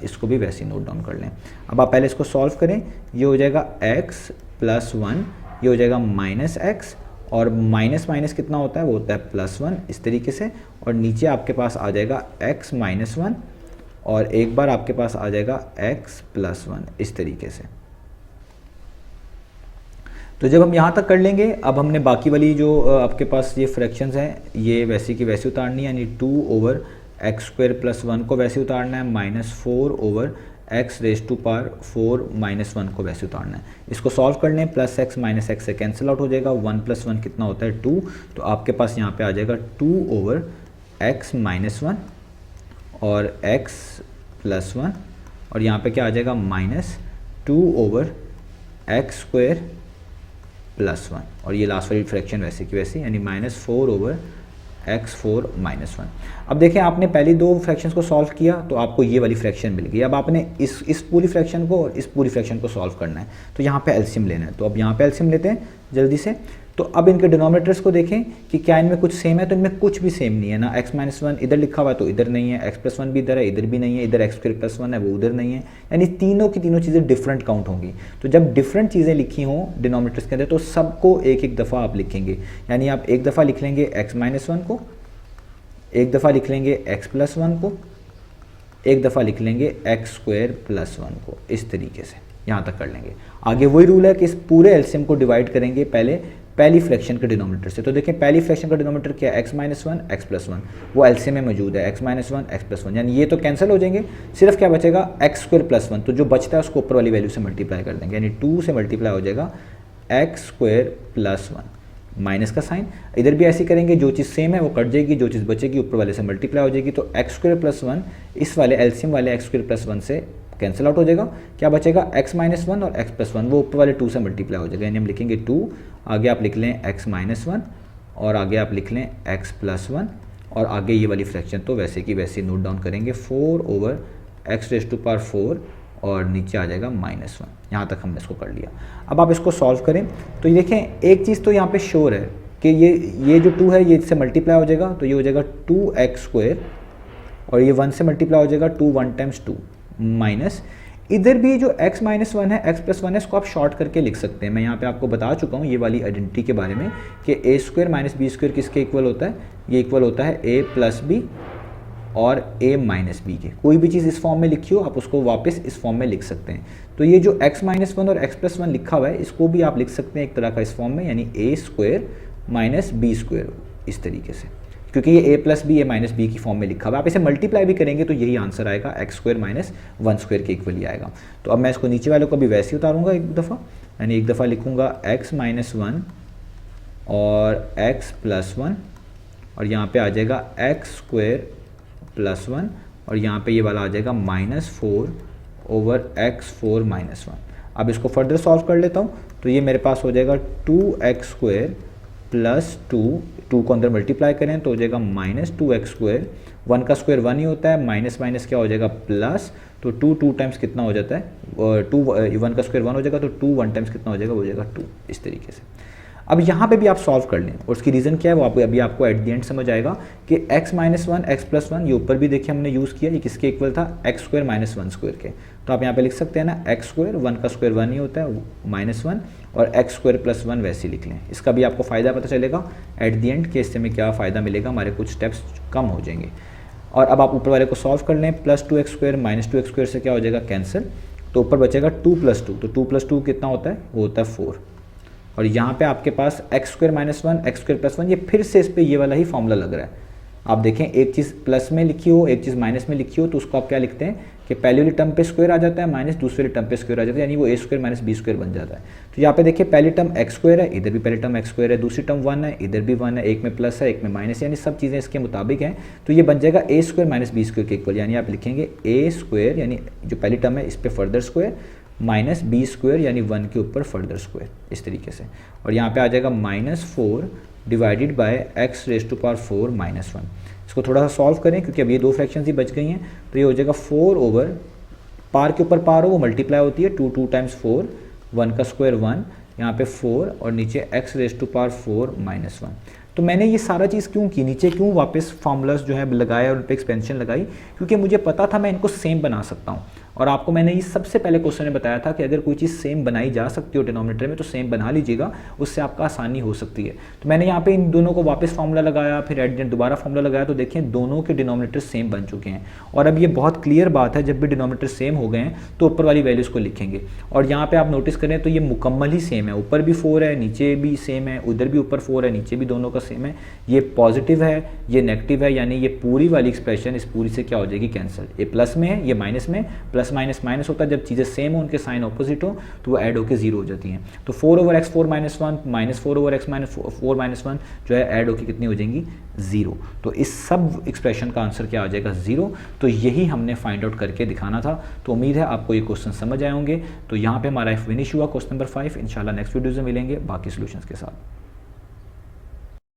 इसको भी वैसे ही नोट डाउन कर लें। अब आप पहले इसको सॉल्व करें, ये हो जाएगा x+1, ये हो जाएगा -x और माइनस माइनस कितना होता है, वो होता है +1 इस तरीके से, और नीचे आपके पास आ जाएगा x-1 और एक बार आपके पास आ जाएगा x+1 इस तरीके से। तो जब हम यहाँ तक कर लेंगे, अब हमने बाकी वाली जो आपके पास ये फ्रैक्शंस हैं ये वैसे की वैसे उतारनी है, यानी 2/x² + 1 को वैसे उतारना है, -4/x⁴ -1 को वैसे उतारना है। इसको सॉल्व कर लें, +x -x से कैंसिल आउट हो जाएगा, 1 + 1 कितना होता है 2, तो आपके पास यहाँ पे आ जाएगा 2/x-1 और x+1 और यहाँ पे क्या आ जाएगा -2/x² +1 और ये लास्ट वाली फ्रैक्शन वैसे की वैसे, यानी -4/x⁴ -1। अब देखें, आपने पहली 2 फ्रैक्शंस को सॉल्व किया तो आपको ये वाली फ्रैक्शन मिल गई। अब आपने इस पूरी फ्रैक्शन को और इस पूरी फ्रैक्शन को सॉल्व करना है, तो यहाँ पे एलसीएम लेना है। तो अब यहाँ पे एलसीएम लेते हैं जल्दी से। तो अब इनके डिनोमिनेटर्स को देखें कि क्या इनमें कुछ सेम है, तो इनमें कुछ भी सेम नहीं है ना। x-1 इधर लिखा हुआ है तो इधर नहीं है, x+1 भी इधर है, इधर भी नहीं है, इधर x²+1 है वो उधर नहीं है, यानी तीनों की तीनों चीज़ें डिफरेंट काउंट होंगी। तो जब डिफरेंट चीज़ें लिखी हों डिनोमिनेटर्स के अंदर तो सबको एक एक दफ़ा आप लिखेंगे, यानी आप एक दफ़ा लिख लेंगे x-1 को, एक दफ़ा लिख लेंगे x+1 को, एक दफ़ा लिख लेंगे x²+1 को, इस तरीके से यहाँ तक कर लेंगे। आगे वही रूल है कि इस पूरे एलसीएम को डिवाइड करेंगे पहली फ्रैक्शन के डिनोमिनेटर से। तो देखें, पहली फ्रैक्शन का डिनोमिनेटर क्या है, x-1 x+1, वो एलसीएम में मौजूद है x-1 x+1, यानी ये तो कैंसिल हो जाएंगे, सिर्फ क्या बचेगा x²+1, तो जो बचता है उसको ऊपर वाली वैल्यू से मल्टीप्लाई कर देंगे, यानी 2 से मल्टीप्लाई हो जाएगा x²+1, माइनस का साइन। इधर भी ऐसे करेंगे, जो चीज़ सेम है वो कट जाएगी, जो चीज़ बचेगी ऊपर वाले से मल्टीप्लाई हो जाएगी, तो x²+1 इस वाले एलसीएम वाले x²+1 से कैंसिल आउट हो जाएगा। क्या बचेगा x-1 और x+1, वो ऊपर वाले 2 से मल्टीप्लाई हो जाएगा, यानी हम लिखेंगे 2, आगे आप लिख लें x-1 और आगे आप लिख लें x+1 और आगे ये वाली फ्रैक्शन तो वैसे की वैसे नोट डाउन करेंगे 4/x⁴ और नीचे आ जाएगा -1। यहाँ तक हमने इसको कर लिया। अब आप इसको सॉल्व करें तो ये देखें, एक चीज़ तो यहाँ पे श्योर है कि ये जो 2 है ये इससे मल्टीप्लाई हो जाएगा, तो ये हो जाएगा 2x² और ये 1 से मल्टीप्लाई हो जाएगा 2 1 × 2 माइनस, इधर भी जो x-1 है x+1 है इसको आप शॉर्ट करके लिख सकते हैं। मैं यहाँ पे आपको बता चुका हूँ ये वाली आइडेंटिटी के बारे में कि a² - b² किसके इक्वल होता है, ये इक्वल होता है a + b और a - b के। कोई भी चीज़ इस फॉर्म में लिखी हो आप उसको वापस इस फॉर्म में लिख सकते हैं। तो ये जो x-1 और x+1 लिखा हुआ है इसको भी आप लिख सकते हैं एक तरह का इस फॉर्म में, यानी a² - b² इस तरीके से, क्योंकि ये a + b a - b की फॉर्म में लिखा हुआ है। आप इसे मल्टीप्लाई भी करेंगे तो यही आंसर आएगा, x² - 1² के इक्वल ही आएगा। तो अब मैं इसको नीचे वालों को भी वैसे ही उतारूंगा एक दफ़ा, यानी एक दफ़ा लिखूंगा x-1 और x+1 और यहाँ पे आ जाएगा एक्स स्क्वायर प्लस 1 और यहाँ पे ये वाला आ जाएगा -4 ओवर x4 -1। अब इसको फर्दर सॉल्व कर लेता हूँ, तो ये मेरे पास हो जाएगा 2x स्क्वायर प्लस 2 को अंदर मल्टीप्लाई करें तो हो जाएगा -2x स्क्वायर, 1 का स्क्वायर 1 ही होता है, माइनस माइनस क्या हो जाएगा प्लस, तो 2 टाइम्स कितना हो जाता है 2, 1 का स्क्वायर 1 हो जाएगा, तो 2 1 टाइम्स कितना हो जाएगा, वो हो जाएगा 2। इस तरीके से अब यहाँ पे भी आप सॉल्व कर लें और उसकी रीज़न क्या है वो अभी आपको एट द एंड समझ आएगा कि x माइनस 1 x प्लस 1 ये ऊपर भी देखिए हमने यूज़ किया, ये किसके इक्वल था, x स्क्वायर माइनस 1 स्क्वायर के। तो आप यहाँ पे लिख सकते हैं ना x स्क्वायर 1 का स्क्वायर 1 ही होता है -1 और x स्क्वायर प्लस 1 वैसे ही लिख लें। इसका भी आपको फ़ायदा पता चलेगा एट द एंड कि इससे में क्या फ़ायदा मिलेगा, हमारे कुछ स्टेप्स कम हो जाएंगे। और अब आप ऊपर वाले को सॉल्व कर लें, +2x स्क्वायर -2x स्क्वायर से क्या हो जाएगा कैंसिल, तो ऊपर बचेगा 2 + 2, तो 2 + 2 कितना होता है, वो होता है 4। और यहाँ पे आपके पास x square minus 1 x square plus 1, ये फिर से इस पर ये वाला ही फॉर्मूला लग रहा है। आप देखें एक चीज़ प्लस में लिखी हो एक चीज़ माइनस में लिखी हो तो उसको आप क्या लिखते हैं कि पहले वाली टर्म पे स्क्वायर आ जाता है माइनस दूसरे वाली टर्म पे स्क्वायर आ जाता है, यानी वो a square minus b square बन जाता है। तो यहाँ पे देखिए पहली टर्म x स्क्वायर है, इधर भी पहली टर्म x स्क्वायर है, दूसरी टर्म 1 है, इधर भी 1 है, एक में प्लस है एक में माइनस, यानी सब चीज़ें इसके मुताबिक हैं। तो ये बन जाएगा a square minus b square के इक्वल, यानी आप लिखेंगे a स्क्वायर यानी जो पहली टर्म है इस पर further square minus b square यानी 1 के ऊपर फर्दर स्क्वायर, इस तरीके से। और यहाँ पे आ जाएगा -4 divided by x raise to power 4 -1। इसको थोड़ा सा सॉल्व करें क्योंकि अब ये 2 फ्रैक्शंस ही बच गई हैं, तो ये हो जाएगा 4 ओवर पार के ऊपर पार हो वो मल्टीप्लाई होती है 2 टाइम्स 4, 1 का स्क्वायर 1, यहाँ पे 4 और नीचे x रेज़ टू पावर 4 -1। तो मैंने ये सारा चीज़ क्यों की, नीचे क्यों वापस फार्मूलाज जो है लगाया और उन पर एक्सपेंशन लगाई, क्योंकि मुझे पता था मैं इनको सेम बना सकता हूँ। और आपको मैंने ये सबसे पहले क्वेश्चन में बताया था कि अगर कोई चीज़ सेम बनाई जा सकती हो डिनोमिनेटर में तो सेम बना लीजिएगा, उससे आपका आसानी हो सकती है। तो मैंने यहाँ पे इन दोनों को वापस फार्मूला लगाया, फिर एट द एंड दोबारा फार्मूला लगाया, तो देखें दोनों के डिनोमिनेटर सेम बन चुके हैं। और अब ये बहुत क्लियर बात है, जब भी डिनोमिनेटर सेम हो गए हैं तो ऊपर वाली वैल्यूज़ को लिखेंगे। और यहाँ पर आप नोटिस करें तो ये मुकम्मल ही सेम है, ऊपर भी 4 है नीचे भी सेम है, उधर भी ऊपर 4 है नीचे भी दोनों का सेम है। ये पॉजिटिव है ये नेगेटिव है, यानी ये पूरी वाली एक्सप्रेशन इस पूरी से क्या हो जाएगी कैंसिल। ये प्लस में है ये माइनस में, प्लस माइनस माइनस होता है, जब चीज़ें सेम हो उनके साइन ऑपोजिट हो तो वो ऐड होकर 0 हो जाती हैं। तो 4 ओवर x 4 -1 -4 ओवर x -4 -1 जो है ऐड होकर कितनी हो जाएंगी 0। तो इस सब एक्सप्रेशन का आंसर क्या आ जाएगा 0। तो यही हमने फाइंड आउट करके दिखाना था। तो उम्मीद है आपको ये क्वेश्चन समझ आए होंगे। तो यहाँ पे हमारा फिनिश हुआ क्वेश्चन नंबर 5। इंशाल्लाह नेक्स्ट वीडियो में मिलेंगे बाकी सॉल्यूशंस के साथ।